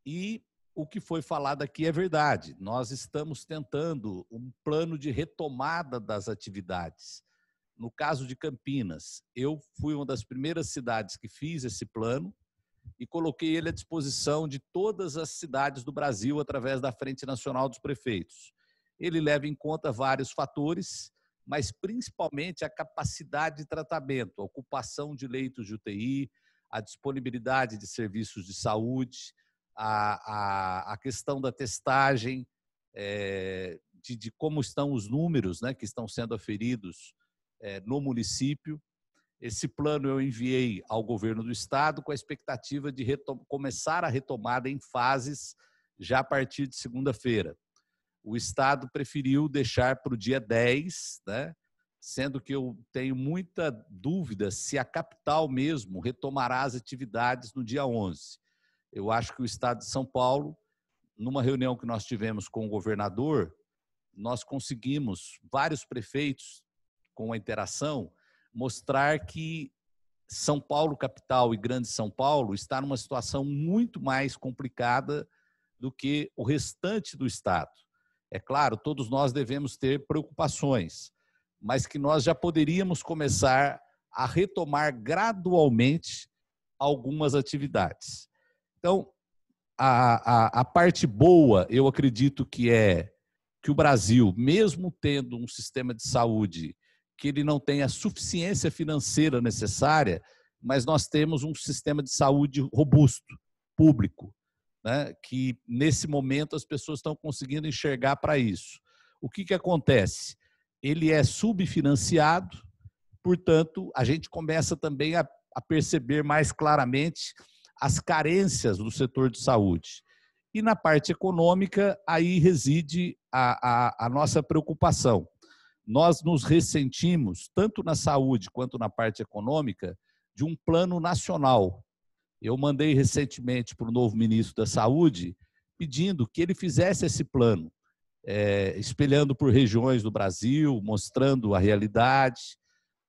E o que foi falado aqui é verdade. Nós estamos tentando um plano de retomada das atividades. No caso de Campinas, eu fui uma das primeiras cidades que fiz esse plano e coloquei ele à disposição de todas as cidades do Brasil através da Frente Nacional dos Prefeitos. Ele leva em conta vários fatores, mas principalmente a capacidade de tratamento, a ocupação de leitos de UTI, a disponibilidade de serviços de saúde, a questão da testagem, de como estão os números, né, que estão sendo aferidos no município. Esse plano eu enviei ao governo do estado com a expectativa de começar a retomada em fases já a partir de segunda-feira. O estado preferiu deixar para o dia 10, né? Sendo que eu tenho muita dúvida se a capital mesmo retomará as atividades no dia 11. Eu acho que o estado de São Paulo, numa reunião que nós tivemos com o governador, nós conseguimos, vários prefeitos, com a interação, mostrar que São Paulo, capital, e Grande São Paulo está numa situação muito mais complicada do que o restante do estado. É claro, todos nós devemos ter preocupações, mas que nós já poderíamos começar a retomar gradualmente algumas atividades. Então, a parte boa, eu acredito que é que o Brasil, mesmo tendo um sistema de saúde que ele não tem a suficiência financeira necessária, mas nós temos um sistema de saúde robusto, público, né, que nesse momento as pessoas estão conseguindo enxergar para isso. O que acontece? Ele é subfinanciado, portanto, a gente começa também a perceber mais claramente as carências do setor de saúde. E na parte econômica, aí reside a nossa preocupação. Nós nos ressentimos, tanto na saúde quanto na parte econômica, de um plano nacional. Eu mandei recentemente para o novo ministro da Saúde pedindo que ele fizesse esse plano, espelhando por regiões do Brasil, mostrando a realidade,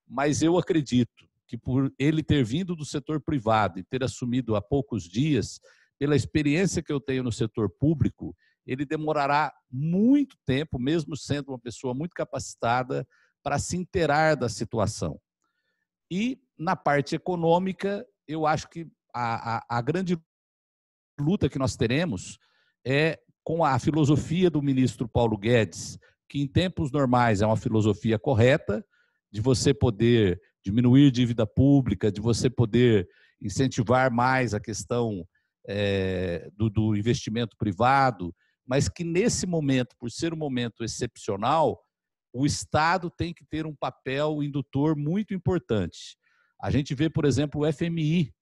mas eu acredito que por ele ter vindo do setor privado e ter assumido há poucos dias, pela experiência que eu tenho no setor público, ele demorará muito tempo, mesmo sendo uma pessoa muito capacitada, para se inteirar da situação. E, na parte econômica, eu acho que a grande luta que nós teremos é com a filosofia do ministro Paulo Guedes, que em tempos normais é uma filosofia correta, de você poder diminuir dívida pública, de você poder incentivar mais a questão do investimento privado, mas que nesse momento, por ser um momento excepcional, o Estado tem que ter um papel indutor muito importante. A gente vê, por exemplo, o FMI,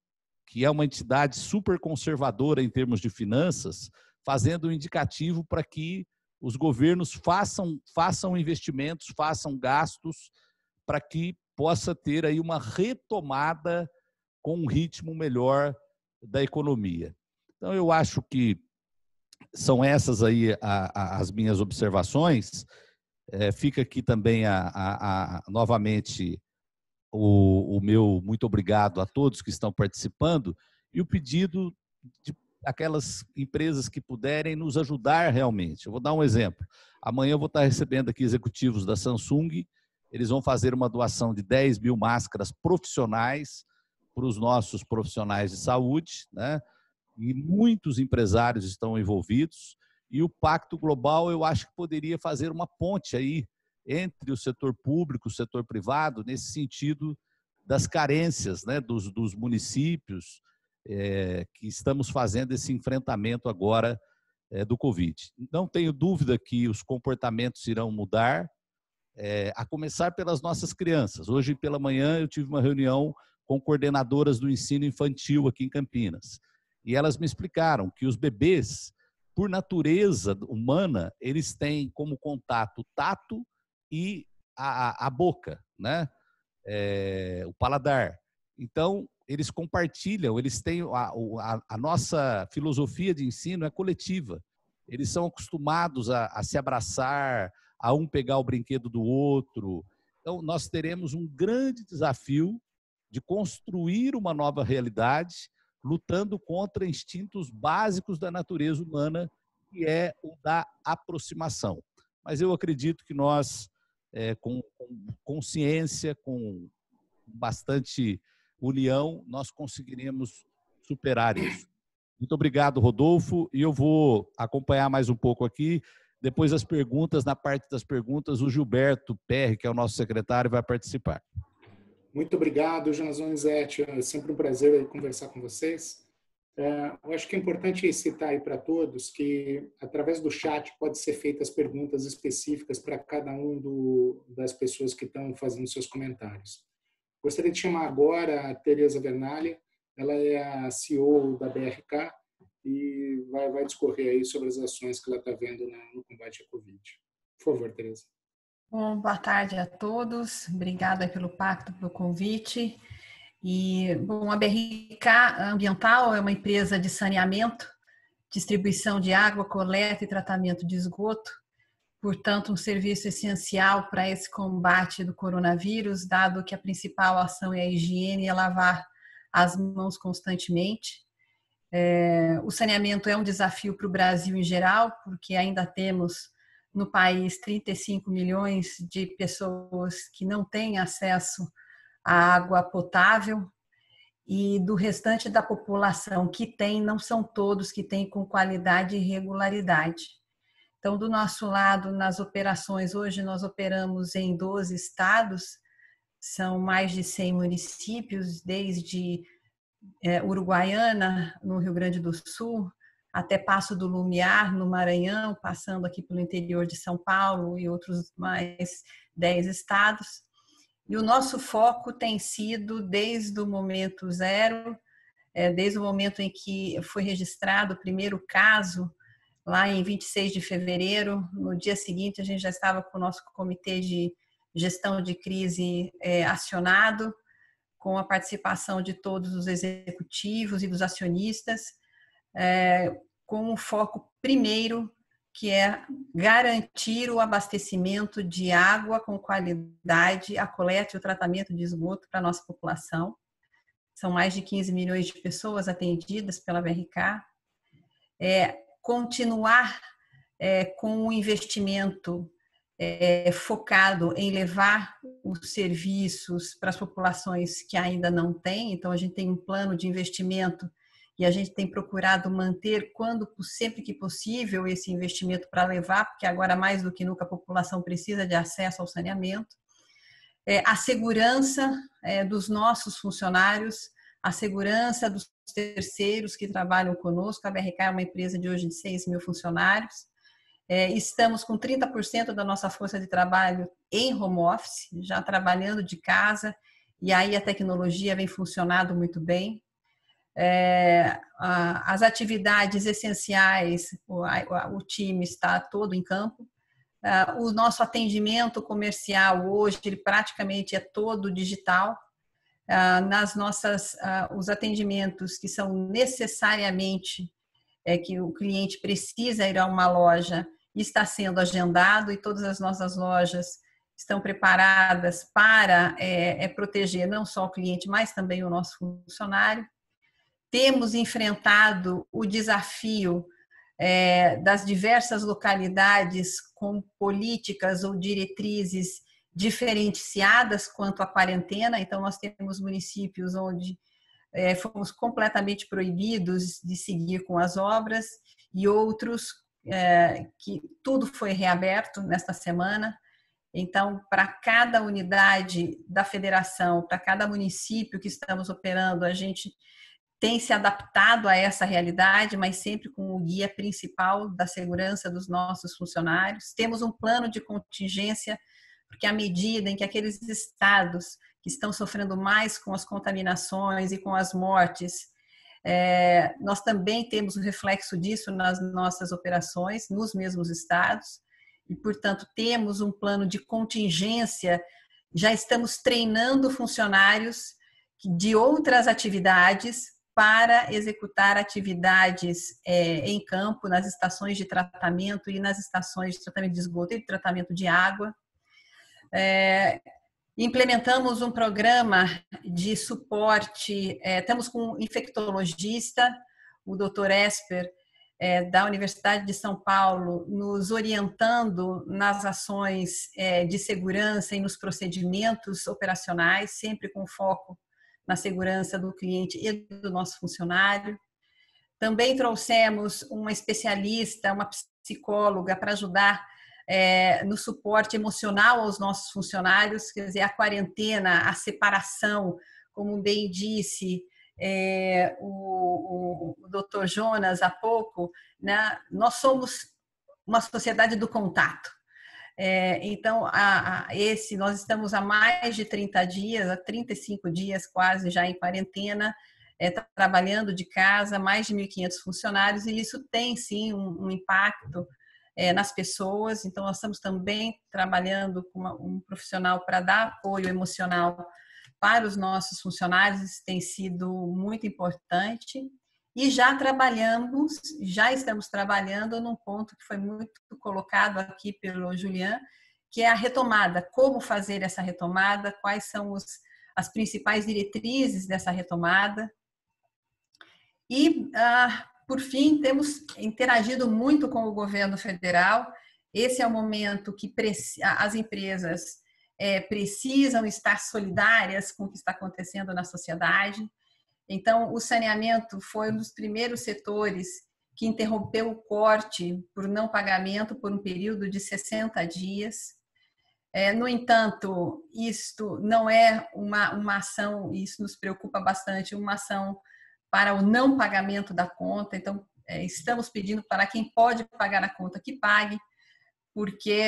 que é uma entidade super conservadora em termos de finanças, fazendo um indicativo para que os governos façam investimentos, façam gastos, para que possa ter aí uma retomada com um ritmo melhor da economia. Então, eu acho que são essas aí as minhas observações. Fica aqui também novamente o meu muito obrigado a todos que estão participando e o pedido de aquelas empresas que puderem nos ajudar realmente. Eu vou dar um exemplo. Amanhã eu vou estar recebendo aqui executivos da Samsung, eles vão fazer uma doação de 10 mil máscaras profissionais para os nossos profissionais de saúde, né? E muitos empresários estão envolvidos, e o Pacto Global eu acho que poderia fazer uma ponte aí entre o setor público e o setor privado, nesse sentido das carências, né, dos municípios que estamos fazendo esse enfrentamento agora do Covid. Não tenho dúvida que os comportamentos irão mudar, a começar pelas nossas crianças. Hoje pela manhã eu tive uma reunião com coordenadoras do ensino infantil aqui em Campinas, e elas me explicaram que os bebês, por natureza humana, eles têm como contato o tato e a boca, né? O paladar. Então, eles compartilham, eles têm a nossa filosofia de ensino é coletiva. Eles são acostumados a se abraçar, a um pegar o brinquedo do outro. Então, nós teremos um grande desafio de construir uma nova realidade, lutando contra instintos básicos da natureza humana, que é o da aproximação. Mas eu acredito que nós, com consciência, com bastante união, nós conseguiremos superar isso. Muito obrigado, Rodolfo, e eu vou acompanhar mais um pouco aqui. Depois das perguntas, na parte das perguntas, o Gilberto Perry, que é o nosso secretário, vai participar.
Muito obrigado, Jonas Donizete. É sempre um prazer conversar com vocês. Eu acho que é importante citar aí para todos que, através do chat, pode ser feitas perguntas específicas para cada das pessoas que estão fazendo seus comentários. Gostaria de chamar agora a Tereza Vernalha. Ela é a CEO da BRK e vai discorrer aí sobre as ações que ela está vendo no combate à Covid. Por favor, Tereza.
Bom, boa tarde a todos. Obrigada pelo pacto, pelo convite. E, bom, a BRK Ambiental é uma empresa de saneamento, distribuição de água, coleta e tratamento de esgoto. Portanto, um serviço essencial para esse combate do coronavírus, dado que a principal ação é a higiene e lavar as mãos constantemente. O saneamento é um desafio para o Brasil em geral, porque ainda temos no país 35 milhões de pessoas que não têm acesso à água potável, e do restante da população que tem, não são todos que têm com qualidade e regularidade. Então, do nosso lado, nas operações, hoje nós operamos em 12 estados, são mais de 100 municípios, desde Uruguaiana, no Rio Grande do Sul, até Passo do Lumiar, no Maranhão, passando aqui pelo interior de São Paulo e outros mais 10 estados. E o nosso foco tem sido, desde o momento zero, desde o momento em que foi registrado o primeiro caso, lá em 26 de fevereiro, no dia seguinte a gente já estava com o nosso comitê de gestão de crise acionado, com a participação de todos os executivos e dos acionistas, com um foco primeiro, que é garantir o abastecimento de água com qualidade, a coleta e o tratamento de esgoto para a nossa população. São mais de 15 milhões de pessoas atendidas pela BRK. Continuar com o investimento focado em levar os serviços para as populações que ainda não têm. Então, a gente tem um plano de investimento e a gente tem procurado manter, sempre que possível, esse investimento para levar, porque agora, mais do que nunca, a população precisa de acesso ao saneamento. A segurança dos nossos funcionários, a segurança dos terceiros que trabalham conosco. A BRK é uma empresa de hoje de 6 mil funcionários. Estamos com 30% da nossa força de trabalho em home office, já trabalhando de casa, e aí a tecnologia vem funcionando muito bem. As atividades essenciais, o time está todo em campo. O nosso atendimento comercial hoje, ele praticamente é todo digital. Os atendimentos que são necessariamente que o cliente precisa ir a uma loja, está sendo agendado, e todas as nossas lojas estão preparadas para proteger não só o cliente, mas também o nosso funcionário. Temos enfrentado o desafio das diversas localidades com políticas ou diretrizes diferenciadas quanto à quarentena. Então, nós temos municípios onde fomos completamente proibidos de seguir com as obras, e outros que tudo foi reaberto nesta semana. Então, para cada unidade da federação, para cada município que estamos operando, a gente tem se adaptado a essa realidade, mas sempre com o guia principal da segurança dos nossos funcionários. Temos um plano de contingência, porque à medida em que aqueles estados que estão sofrendo mais com as contaminações e com as mortes, nós também temos o reflexo disso nas nossas operações, nos mesmos estados, e, portanto, temos um plano de contingência. Já estamos treinando funcionários de outras atividades para executar atividades em campo, nas estações de tratamento e nas estações de tratamento de esgoto e de tratamento de água. Implementamos um programa de suporte, estamos com um infectologista, o Dr. Esper, da Universidade de São Paulo, nos orientando nas ações de segurança e nos procedimentos operacionais, sempre com foco na segurança do cliente e do nosso funcionário. Também trouxemos uma especialista, uma psicóloga, para ajudar no suporte emocional aos nossos funcionários. Quer dizer, a quarentena, a separação, como bem disse o Dr. Jonas há pouco, né? Nós somos uma sociedade do contato. Então, nós estamos há mais de 30 dias, há 35 dias quase já em quarentena, trabalhando de casa, mais de 1.500 funcionários, e isso tem sim um impacto nas pessoas. Então, nós estamos também trabalhando com um profissional para dar apoio emocional para os nossos funcionários. Isso tem sido muito importante. E já estamos trabalhando num ponto que foi muito colocado aqui pelo Julian, que é a retomada. Como fazer essa retomada, quais são as principais diretrizes dessa retomada. E, por fim, temos interagido muito com o governo federal. Esse é o momento que as empresas precisam estar solidárias com o que está acontecendo na sociedade. Então, o saneamento foi um dos primeiros setores que interrompeu o corte por não pagamento por um período de 60 dias. No entanto, isto não é uma ação, isso nos preocupa bastante, uma ação para o não pagamento da conta. Então, estamos pedindo para quem pode pagar a conta que pague, porque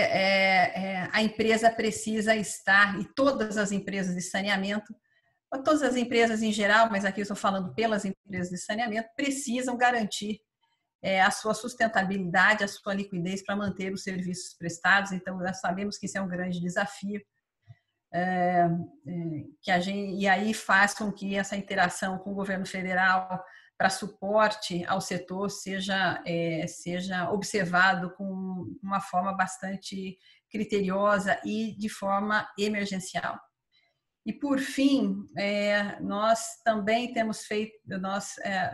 a empresa precisa estar, e todas as empresas de saneamento, todas as empresas em geral, mas aqui eu estou falando pelas empresas de saneamento, precisam garantir a sua sustentabilidade, a sua liquidez para manter os serviços prestados. Então, nós sabemos que isso é um grande desafio. e aí faz com que essa interação com o governo federal para suporte ao setor seja observado com uma forma bastante criteriosa e de forma emergencial. E, por fim, nós também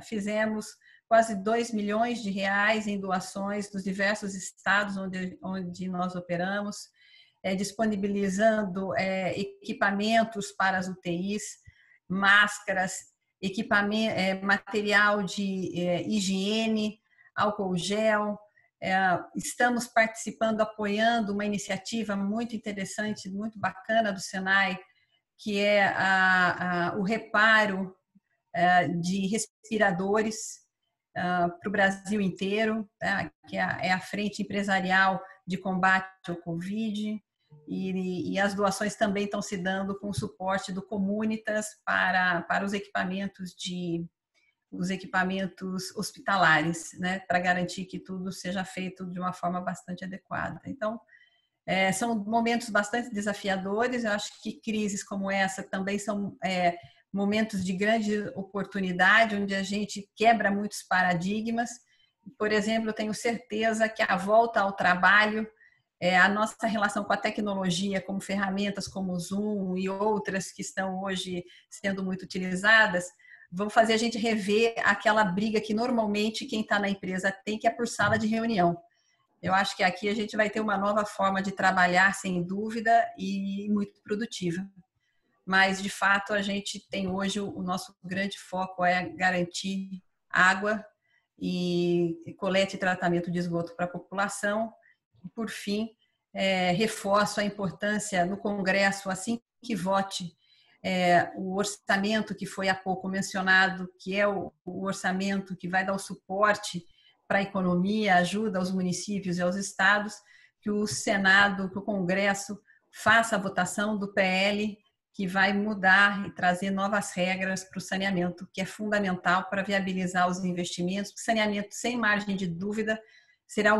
fizemos quase 2 milhões de reais em doações dos diversos estados onde nós operamos, disponibilizando equipamentos para as UTIs, máscaras, material de higiene, álcool gel. Estamos participando, apoiando uma iniciativa muito interessante, muito bacana do Senai, que é o reparo de respiradores para o Brasil inteiro, tá? Que é a frente empresarial de combate ao Covid, e as doações também estão se dando com o suporte do Comunitas para os equipamentos hospitalares, né? Para garantir que tudo seja feito de uma forma bastante adequada. Então, são momentos bastante desafiadores. Eu acho que crises como essa também são momentos de grande oportunidade, onde a gente quebra muitos paradigmas. Por exemplo, eu tenho certeza que a volta ao trabalho, a nossa relação com a tecnologia, como ferramentas como o Zoom e outras que estão hoje sendo muito utilizadas, vão fazer a gente rever aquela briga que normalmente quem está na empresa tem, que é por sala de reunião. Eu acho que aqui a gente vai ter uma nova forma de trabalhar, sem dúvida, e muito produtiva. Mas, de fato, a gente tem hoje, o nosso grande foco é garantir água e coleta e tratamento de esgoto para a população. E, por fim, reforço a importância no Congresso, assim que vote o orçamento que foi há pouco mencionado, que é o orçamento que vai dar o suporte para a economia, ajuda aos municípios e aos estados, que o Senado, que o Congresso faça a votação do PL que vai mudar e trazer novas regras para o saneamento, que é fundamental para viabilizar os investimentos. O saneamento, sem margem de dúvida, será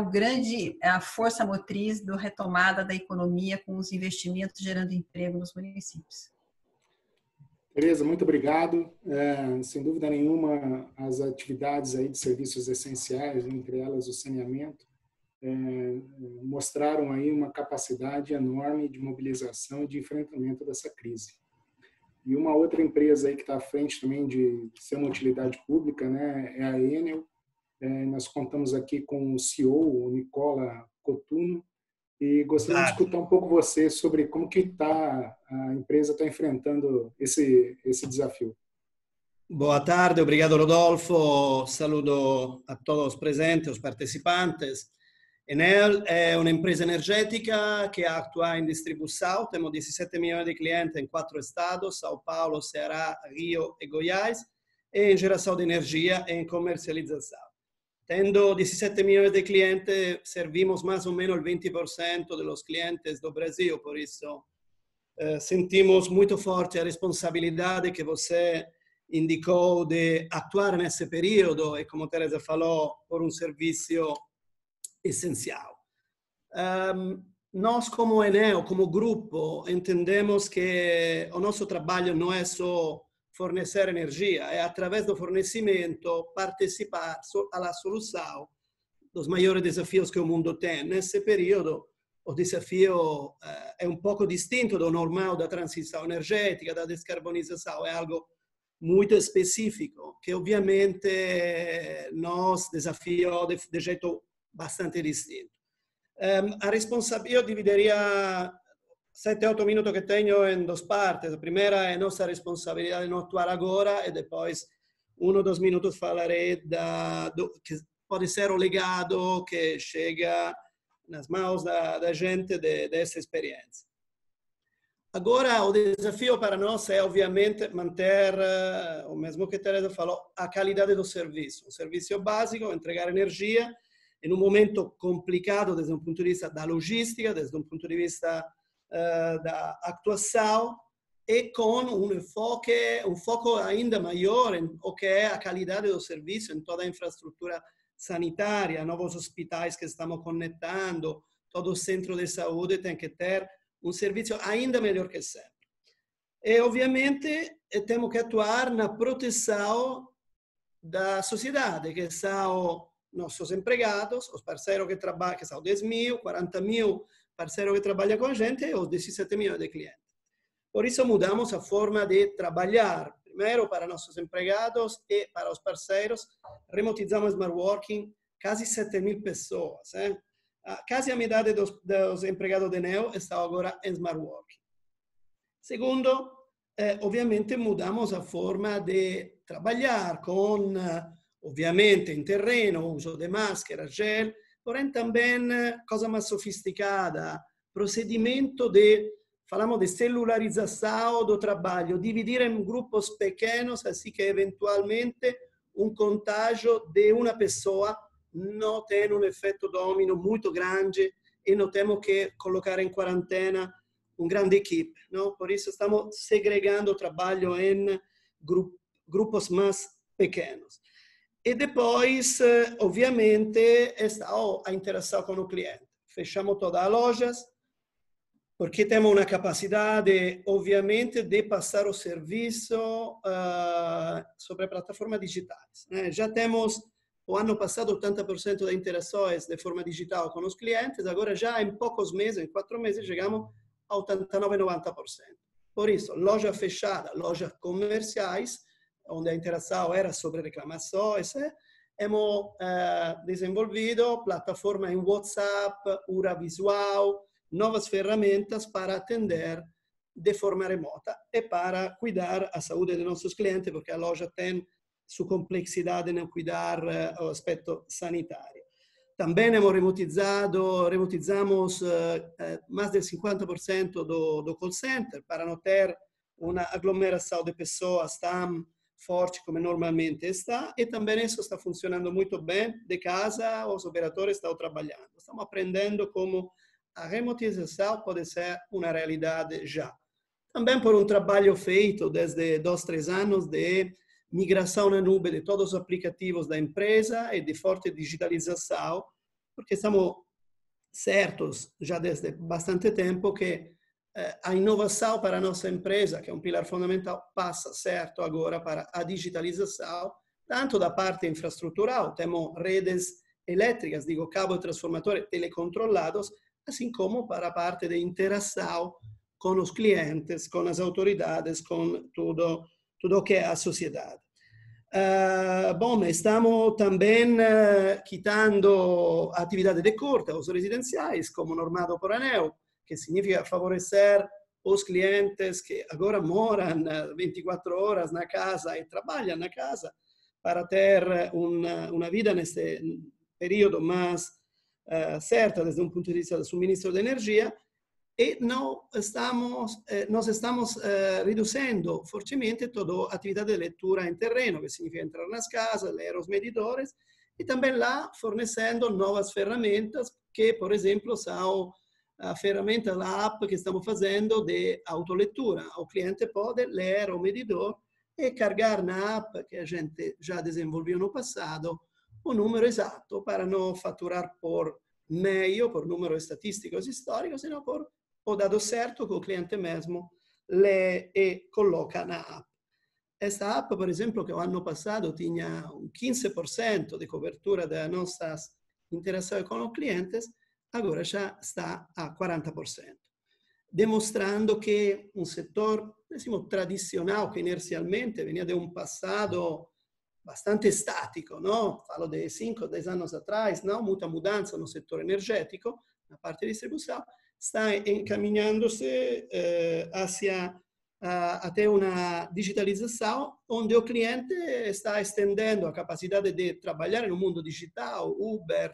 a força motriz da retomada da economia, com os investimentos gerando emprego nos municípios.
Tereza, muito obrigado. Sem dúvida nenhuma, as atividades aí de serviços essenciais, entre elas o saneamento, mostraram aí uma capacidade enorme de mobilização e de enfrentamento dessa crise. E uma outra empresa aí que está à frente também de ser uma utilidade pública, né, é a Enel. Nós contamos aqui com o CEO, o Nicola Cotuno, e gostaria de escutar um pouco você sobre como que a empresa está enfrentando esse desafio.
Boa tarde, obrigado Rodolfo, saludo a todos os presentes, os participantes. Enel é uma empresa energética que atua em distribuição, temos 17 milhões de clientes em 4 estados, São Paulo, Ceará, Rio e Goiás, e em geração de energia e em comercialização. Tendo 17 milhões de clientes, servimos mais ou menos 20% dos clientes do Brasil, por isso sentimos muito forte a responsabilidade que você indicou de atuar nesse período e, como Teresa falou, por um serviço essencial. Nós, como Enel, como grupo, entendemos que o nosso trabalho não é só fornecer energia, é, através do fornecimento, participar à solução dos maiores desafios que o mundo tem. Nesse período, o desafio é um pouco distinto do normal da transição energética, da descarbonização, é algo muito específico, que obviamente nos desafiou de jeito bastante distinto. Eu dividiria 7-8 minutos que tenho em 2 partes. A primeira é nossa responsabilidade de não atuar agora, e depois 1 ou 2 minutos falarei que pode ser o legado que chega nas mãos da gente dessa experiência. Agora, o desafio para nós é, obviamente, manter, o mesmo que a Teresa falou, a qualidade do serviço. Um serviço básico, entregar energia, em um momento complicado desde um ponto de vista da logística, desde um ponto de vista da atuação, e com um foco ainda maior em o que é a qualidade do serviço em toda a infraestrutura sanitária, novos hospitais que estamos conectando, todo o centro de saúde tem que ter um serviço ainda melhor que sempre. E, obviamente, temos que atuar na proteção da sociedade, que são nossos empregados, os parceiros que trabalham, que são 10.000, 40.000 parceiros que trabalham com a gente e os 17 milhões de clientes. Por isso, mudamos a forma de trabalhar. Primeiro, para nossos empregados e para os parceiros, remotizamos smart working, quase 7.000 pessoas. Quase a metade dos empregados de Neo estão agora em smart working. Segundo, ovviamente mudamos a forma de trabalhar com, ovviamente, em terreno, uso de máscara, gel, porém também coisa mais sofisticada, procedimento de, falamos de celularização do trabalho, dividir em grupos pequenos, assim que eventualmente contágio de uma pessoa não tem efeito domino muito grande e não temos que colocar em quarentena grande equipe. Não? Por isso estamos segregando o trabalho em grupos mais pequenos. E depois, obviamente, está a interação com o cliente. Fechamos todas as lojas, porque temos uma capacidade, obviamente, de passar o serviço sobre plataformas digitais. Já temos, o ano passado, 80% de interações de forma digital com os clientes, agora já em poucos meses, em 4 meses, chegamos a 89%, 90%. Por isso, loja fechada, lojas comerciais, onde a interação era sobre reclamações, hemos desenvolvido plataforma em WhatsApp, URA visual, novas ferramentas para atender de forma remota e para cuidar a saúde dos nossos clientes, porque a loja tem sua complexidade em cuidar o aspecto sanitário. Também remotizamos mais de 50% do call center para não ter uma aglomeração de pessoas tão forte como normalmente está, e também isso está funcionando muito bem. De casa, os operadores estão trabalhando. Estamos aprendendo como a remotização pode ser uma realidade já. Também por trabalho feito desde 2, 3 anos de migração na nuvem de todos os aplicativos da empresa e de forte digitalização, porque estamos certos já desde bastante tempo que a inovação para a nossa empresa, que é pilar fundamental, passa certo agora para a digitalização, tanto da parte infraestrutural, temos redes elétricas, digo, cabo e transformadores telecontrolados, assim como para a parte de interação com os clientes, com as autoridades, com tudo o que é a sociedade. Bom, estamos também quitando atividades de curta, os residenciais, como normado por ANEEL, que significa favorecer os clientes que agora moram 24 horas na casa e trabalham na casa, para ter uma vida nesse período mais certa, desde um ponto de vista do suministro de energia. E nós estamos reduzindo fortemente toda a atividade de leitura em terreno, que significa entrar nas casas, ler os medidores, e também lá fornecendo novas ferramentas, que, por exemplo, são a ferramenta da app que estamos fazendo de autoleitura. O cliente pode ler o medidor e carregar na app, que a gente já desenvolveu no passado, o número exato para não faturar por meio, por números estatísticos históricos, senão por o dado certo que o cliente mesmo lê e coloca na app. Esta app, por exemplo, que o ano passado tinha 15% de cobertura das nossas interações com os clientes, agora já está a 40%. Demonstrando que setor, tradicional, que inercialmente venia de passado bastante estático, não? Falo de 5, 10 anos atrás, não muita mudança no setor energético, na parte de distribuição, está encaminhando-se até uma digitalização, onde o cliente está estendendo a capacidade de trabalhar no mundo digital, Uber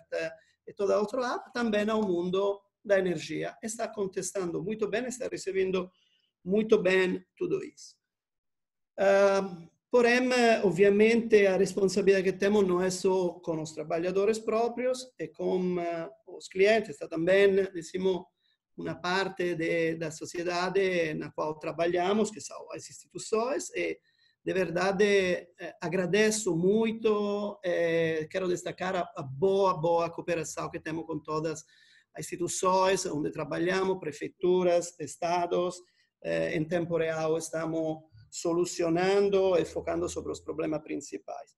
e toda a outra app, também ao mundo da energia. Está contestando muito bem, está recebendo muito bem tudo isso. Porém, obviamente, a responsabilidade que temos não é só com os trabalhadores próprios e com os clientes, está também, decimos, uma parte da sociedade na qual trabalhamos, que são as instituições, e, de verdade, agradeço muito, quero destacar a boa cooperação que temos com todas as instituições onde trabalhamos, prefeituras, estados, em tempo real estamos solucionando e focando sobre os problemas principais.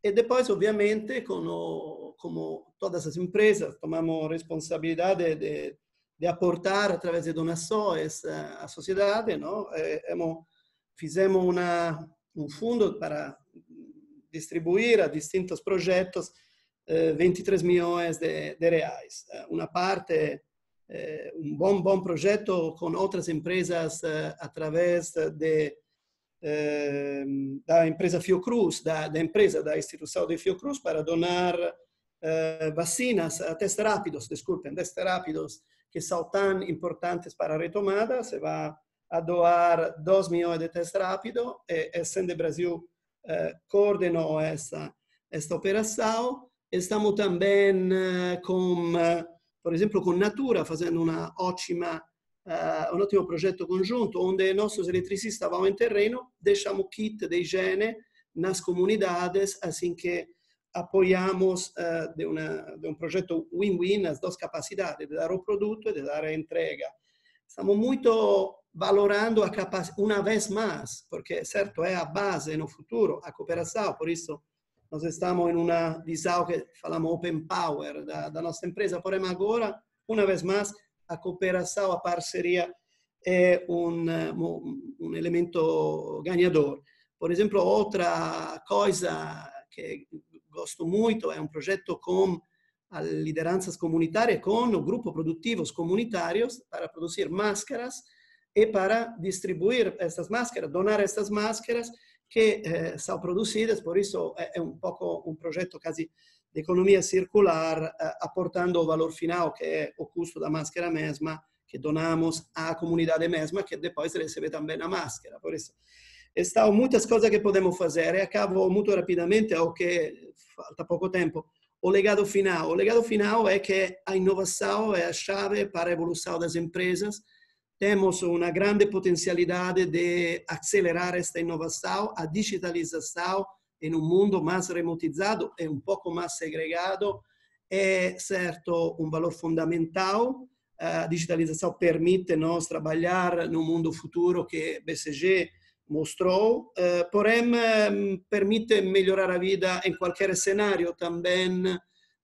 E depois, obviamente, como todas as empresas, tomamos responsabilidade de aportar através de donações à sociedade, não? Fizemos um fundo para distribuir a distintos projetos 23 milhões de reais. Uma parte bom projeto com outras empresas através da empresa Fiocruz, da instituição de Fiocruz, para donar vacinas, testes rápidos, que são tão importantes para a retomada. Se vai a doar 2 milhões de testes rápidos, e Sende Brasil coordenou esta operação. Estamos também por exemplo, com Natura, fazendo um ótimo projeto conjunto, onde nossos eletricistas vão em terreno, deixamos kit de higiene nas comunidades, assim que apoiamos de um projeto win-win as duas capacidades, de dar o produto e de dar a entrega. Estamos muito valorando a capacidade, uma vez mais, porque, certo, é a base no futuro, a cooperação, por isso nós estamos em uma visão que falamos open power da nossa empresa, porém agora, uma vez mais, a cooperação, a parceria é um elemento ganhador. Por exemplo, outra coisa que gosto muito é um projeto com as lideranças comunitárias, com o grupo produtivos comunitários, para produzir máscaras e para distribuir estas máscaras, donar estas máscaras que são produzidas. Por isso é um pouco um projeto quase de economia circular, aportando o valor final, que é o custo da máscara mesma, que donamos à comunidade mesma, que depois recebe também a máscara. Por isso, estão muitas coisas que podemos fazer. E acabo muito rapidamente, ao que falta pouco tempo. O legado final. O legado final é que a inovação é a chave para a evolução das empresas. Temos uma grande potencialidade de acelerar esta inovação, a digitalização em um mundo mais remotizado e um pouco mais segregado. É, certo, um valor fundamental. A digitalização permite-nos trabalhar no mundo futuro que BCG mostrou, porém permite melhorar a vida em qualquer cenário, também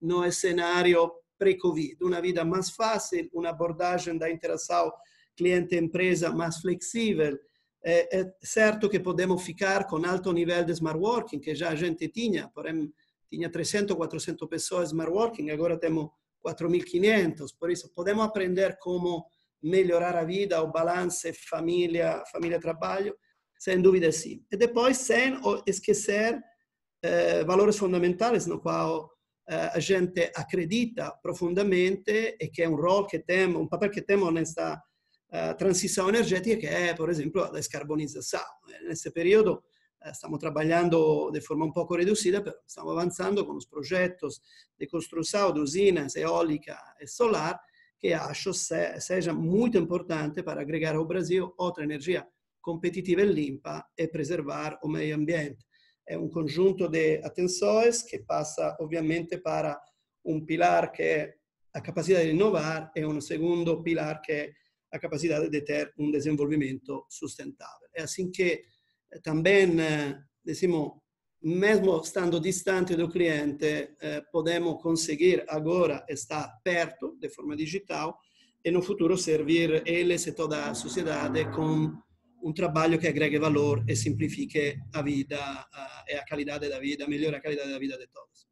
no cenário pré-Covid. Uma vida mais fácil, uma abordagem da interação cliente-empresa mais flexível. É certo que podemos ficar com alto nível de smart working, que já a gente tinha, porém tinha 300, 400 pessoas smart working, agora temos 4.500, por isso podemos aprender como melhorar a vida, o balanço família-trabalho, sem dúvida sim. E depois, sem esquecer valores fundamentais no qual a gente acredita profundamente e que é um rol que temos, um papel que temos nesta transição energética, que é, por exemplo, a descarbonização. Nesse período, estamos trabalhando de forma um pouco reduzida, mas estamos avançando com os projetos de construção de usinas eólica e solar, que acho seja muito importante para agregar ao Brasil outra energia competitiva e limpa e preservar o meio ambiente. É um conjunto de atenções que passa, obviamente, para um pilar que é a capacidade de inovar e um segundo pilar que é a capacidade de ter um desenvolvimento sustentável. É assim que também, decimos, mesmo estando distante do cliente, podemos conseguir agora estar perto de forma digital e no futuro servir eles e toda a sociedade com um trabalho que agregue valor e simplifique a vida e a qualidade da vida, melhore a qualidade da vida de todos.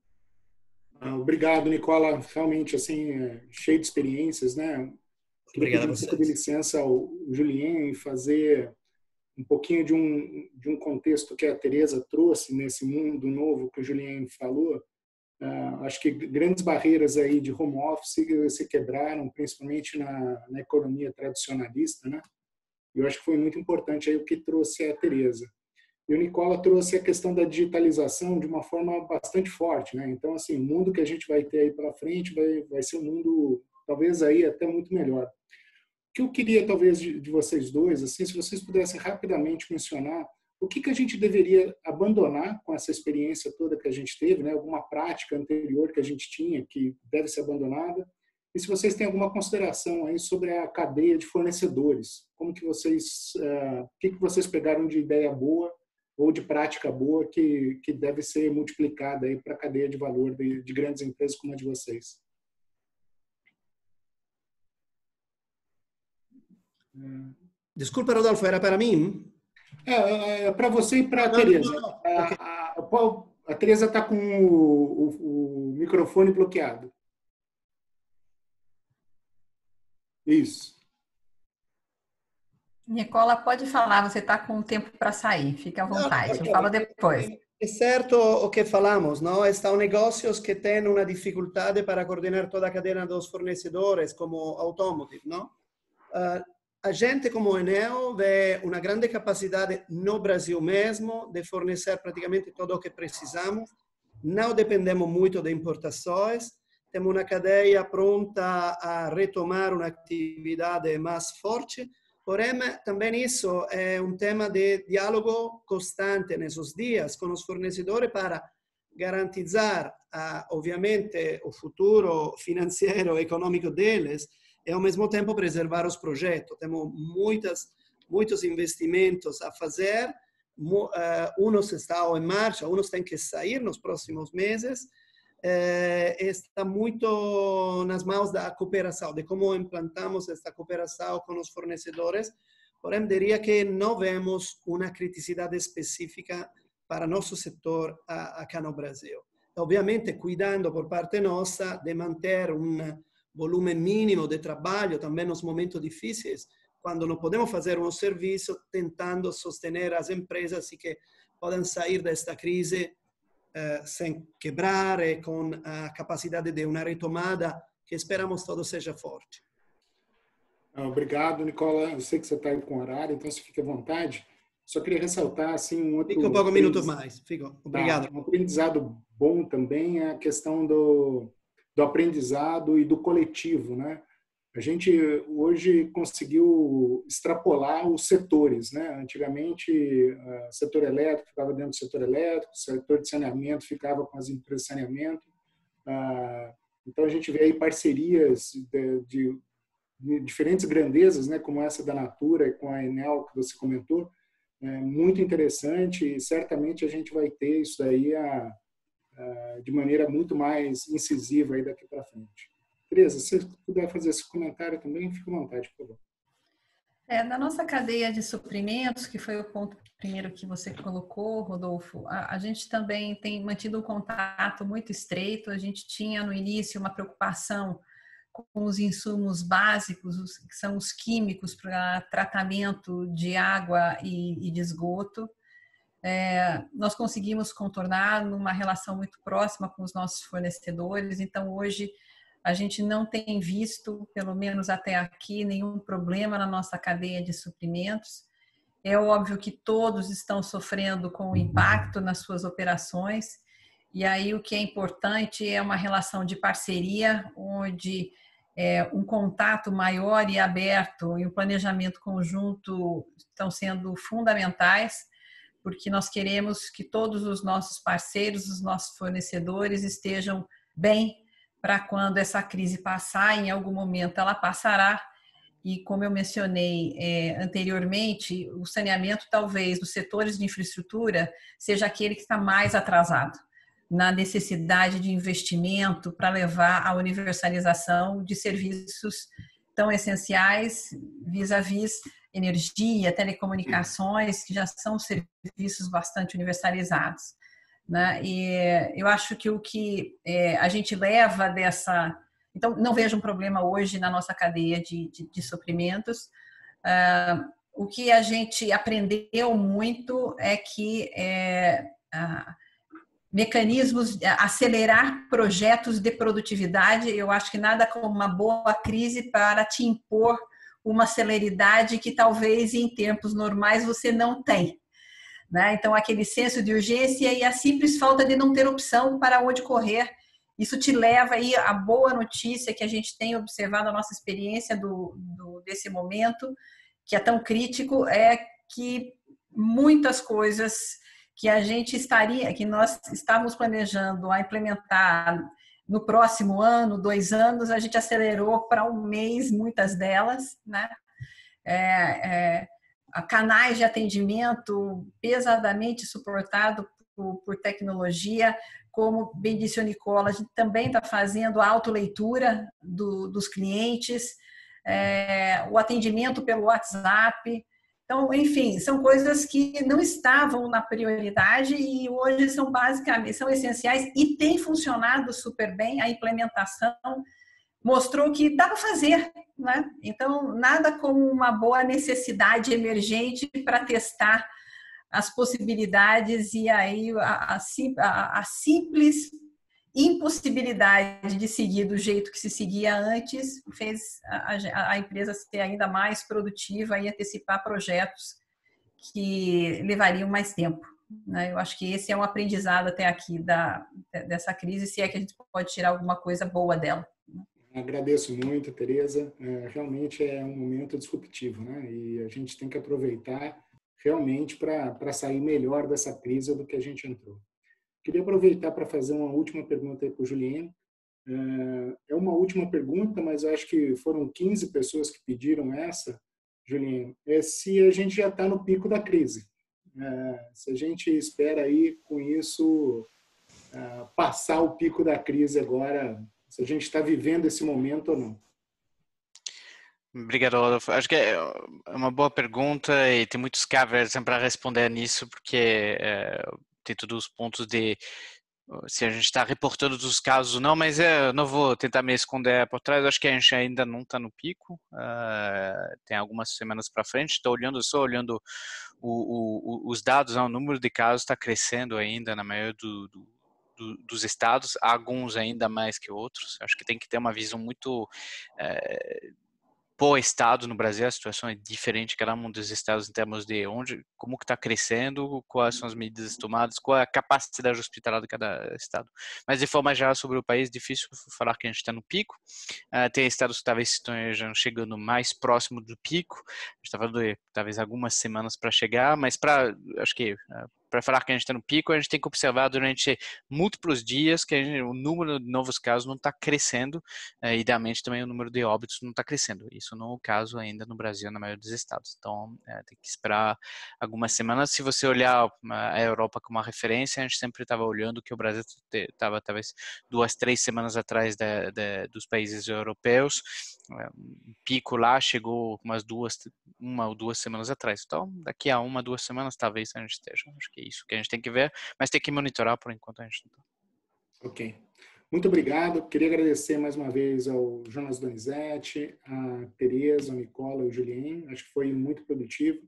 Obrigado, Nicola. Realmente, assim, cheio de experiências, né?
Obrigado a vocês.
De licença ao Julien e fazer um pouquinho de um contexto que a Tereza trouxe nesse mundo novo que o Julien falou. Acho que grandes barreiras aí de home office se quebraram, principalmente na economia tradicionalista, né? E eu acho que foi muito importante aí o que trouxe a Tereza. E o Nicola trouxe a questão da digitalização de uma forma bastante forte, né? Então, assim, o mundo que a gente vai ter aí pela frente vai ser um mundo, talvez aí até muito melhor. O que eu queria, talvez, de vocês dois, assim, se vocês pudessem rapidamente mencionar o que a gente deveria abandonar com essa experiência toda que a gente teve, né? Alguma prática anterior que a gente tinha que deve ser abandonada, e se vocês têm alguma consideração aí sobre a cadeia de fornecedores. Como que vocês, o que vocês pegaram de ideia boa ou de prática boa que deve ser multiplicada aí para a cadeia de valor de grandes empresas como a de vocês?
Desculpa, Rodolfo, era para mim?
Para você e para a Tereza. A Tereza está com o microfone bloqueado. Isso.
Nicola, pode falar, você está com tempo para sair, fica à vontade, eu falo depois.
É certo o que falamos, não? Estão negócios que têm uma dificuldade para coordenar toda a cadeia dos fornecedores, como automotive, não? A gente, como Enel, vê uma grande capacidade no Brasil mesmo de fornecer praticamente tudo o que precisamos. Não dependemos muito de importações. Temos uma cadeia pronta a retomar uma atividade mais forte. Porém, também isso é um tema de diálogo constante nesses dias com os fornecedores para garantizar, obviamente, o futuro financeiro e econômico deles e, ao mesmo tempo, preservar os projetos. Temos muitos investimentos a fazer, uns estão em marcha, uns têm que sair nos próximos meses. Está muito nas mãos da cooperação, de como implantamos esta cooperação com os fornecedores. Porém, diria que não vemos uma criticidade específica para nosso setor aqui no Brasil. Obviamente, cuidando por parte nossa de manter volume mínimo de trabalho, também nos momentos difíceis, quando não podemos fazer um serviço, tentando sostener as empresas e que podem sair desta crise sem quebrar e com a capacidade de uma retomada que esperamos todos seja forte.
Obrigado, Nicola. Eu sei que você está aí com horário, então você fique à vontade. Só queria ressaltar assim um outro...
Fica um pouco minutos mais. Fico. Obrigado.
Um aprendizado bom também é a questão do aprendizado e do coletivo, né? A gente hoje conseguiu extrapolar os setores, né? Antigamente, o setor elétrico ficava dentro do setor elétrico, o setor de saneamento ficava com as empresas de saneamento. Então, a gente vê aí parcerias de diferentes grandezas, né? Como essa da Natura e com a Enel, que você comentou. Muito interessante e certamente a gente vai ter isso daí de maneira muito mais incisiva aí daqui para frente. Tereza, se você puder fazer esse comentário também, fique à vontade, por favor.
Na nossa cadeia de suprimentos, que foi o ponto primeiro que você colocou, Rodolfo, a gente também tem mantido um contato muito estreito. A gente tinha no início uma preocupação com os insumos básicos, que são os químicos para tratamento de água e de esgoto. Nós conseguimos contornar numa relação muito próxima com os nossos fornecedores, então hoje a gente não tem visto, pelo menos até aqui, nenhum problema na nossa cadeia de suprimentos. É óbvio que todos estão sofrendo com o impacto nas suas operações, e aí o que é importante é uma relação de parceria, onde um contato maior e aberto e um planejamento conjunto estão sendo fundamentais, porque nós queremos que todos os nossos parceiros, os nossos fornecedores estejam bem para quando essa crise passar, em algum momento ela passará. E como eu mencionei anteriormente, o saneamento talvez dos setores de infraestrutura seja aquele que está mais atrasado na necessidade de investimento para levar à universalização de serviços tão essenciais vis-à-vis energia, telecomunicações, que já são serviços bastante universalizados, né? E eu acho que o que a gente leva dessa... Então, não vejo um problema hoje na nossa cadeia de suprimentos. O que a gente aprendeu muito é que mecanismos, acelerar projetos de produtividade, eu acho que nada como uma boa crise para te impor uma celeridade que talvez em tempos normais você não tem, né? Então, aquele senso de urgência e a simples falta de não ter opção para onde correr, isso te leva aí a boa notícia que a gente tem observado a nossa experiência desse momento, que é tão crítico, é que muitas coisas que nós estávamos planejando a implementar no próximo ano, 2 anos, a gente acelerou para 1 mês muitas delas, né? Canais de atendimento pesadamente suportado por tecnologia, como bem disse o Nicola, a gente também está fazendo a autoleitura dos clientes, o atendimento pelo WhatsApp. Então, enfim, são coisas que não estavam na prioridade e hoje são basicamente, são essenciais e tem funcionado super bem. A implementação mostrou que dá para fazer, né? Então, nada como uma boa necessidade emergente para testar as possibilidades e aí a simples impossibilidade de seguir do jeito que se seguia antes fez a empresa ser ainda mais produtiva e antecipar projetos que levariam mais tempo, né? Eu acho que esse é um aprendizado até aqui dessa crise, se é que a gente pode tirar alguma coisa boa dela.
Agradeço muito, Tereza. Realmente é um momento disruptivo, né? E a gente tem que aproveitar realmente para sair melhor dessa crise do que a gente entrou. Queria aproveitar para fazer uma última pergunta aí para o Julien. É uma última pergunta, mas eu acho que foram 15 pessoas que pediram essa, Julien. É se a gente já está no pico da crise. Se a gente espera aí, com isso, passar o pico da crise agora, se a gente está vivendo esse momento ou não.
Obrigado, Rodolfo. Acho que é uma boa pergunta e tem muitos caveats para responder nisso, porque tem todos os pontos de se a gente está reportando os casos ou não, mas eu não vou tentar me esconder por trás. Acho que a gente ainda não está no pico, tem algumas semanas para frente. Estou só olhando os dados, o número de casos está crescendo ainda na maioria dos estados, alguns ainda mais que outros. Acho que tem que ter uma visão muito por estado no Brasil. A situação é diferente, cada um dos estados em termos de como que está crescendo, quais são as medidas tomadas, qual é a capacidade hospitalar de cada estado. Mas de forma geral sobre o país, difícil falar que a gente está no pico. Tem estados que talvez estejam chegando mais próximo do pico. A gente está falando de talvez algumas semanas para chegar, mas acho que para falar que a gente está no pico, a gente tem que observar durante múltiplos dias que o número de novos casos não está crescendo, idealmente também o número de óbitos não está crescendo. Isso não é o caso ainda no Brasil, na maioria dos estados. Então, tem que esperar algumas semanas. Se você olhar a Europa como uma referência, a gente sempre estava olhando que o Brasil estava talvez 2, 3 semanas atrás dos países europeus. O pico lá chegou uma ou duas semanas atrás. Então, daqui a 1, 2 semanas, talvez a gente esteja. Acho que é isso que a gente tem que ver, mas tem que monitorar por enquanto a gente não está.
Ok. Muito obrigado. Queria agradecer mais uma vez ao Jonas Donizete, a Tereza, o Nicola e o Julien. Acho que foi muito produtivo.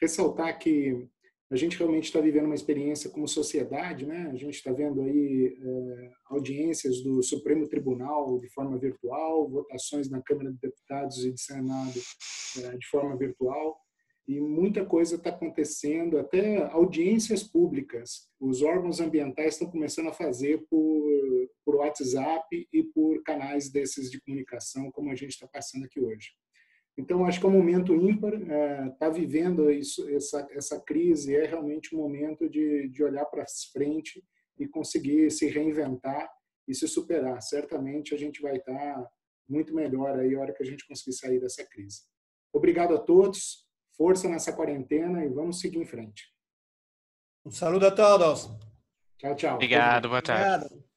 Ressaltar que a gente realmente está vivendo uma experiência como sociedade, né? A gente está vendo aí audiências do Supremo Tribunal de forma virtual, votações na Câmara de Deputados e de Senado de forma virtual. E muita coisa está acontecendo, até audiências públicas. Os órgãos ambientais estão começando a fazer por WhatsApp e por canais desses de comunicação, como a gente está passando aqui hoje. Então, acho que é um momento ímpar. Está vivendo essa crise, é realmente um momento de olhar para frente e conseguir se reinventar e se superar. Certamente a gente vai estar muito melhor aí a hora que a gente conseguir sair dessa crise. Obrigado a todos. Força nessa quarentena e vamos seguir em frente.
Um saludo a todos.
Tchau, tchau.
Obrigado, boa tarde.
Obrigado.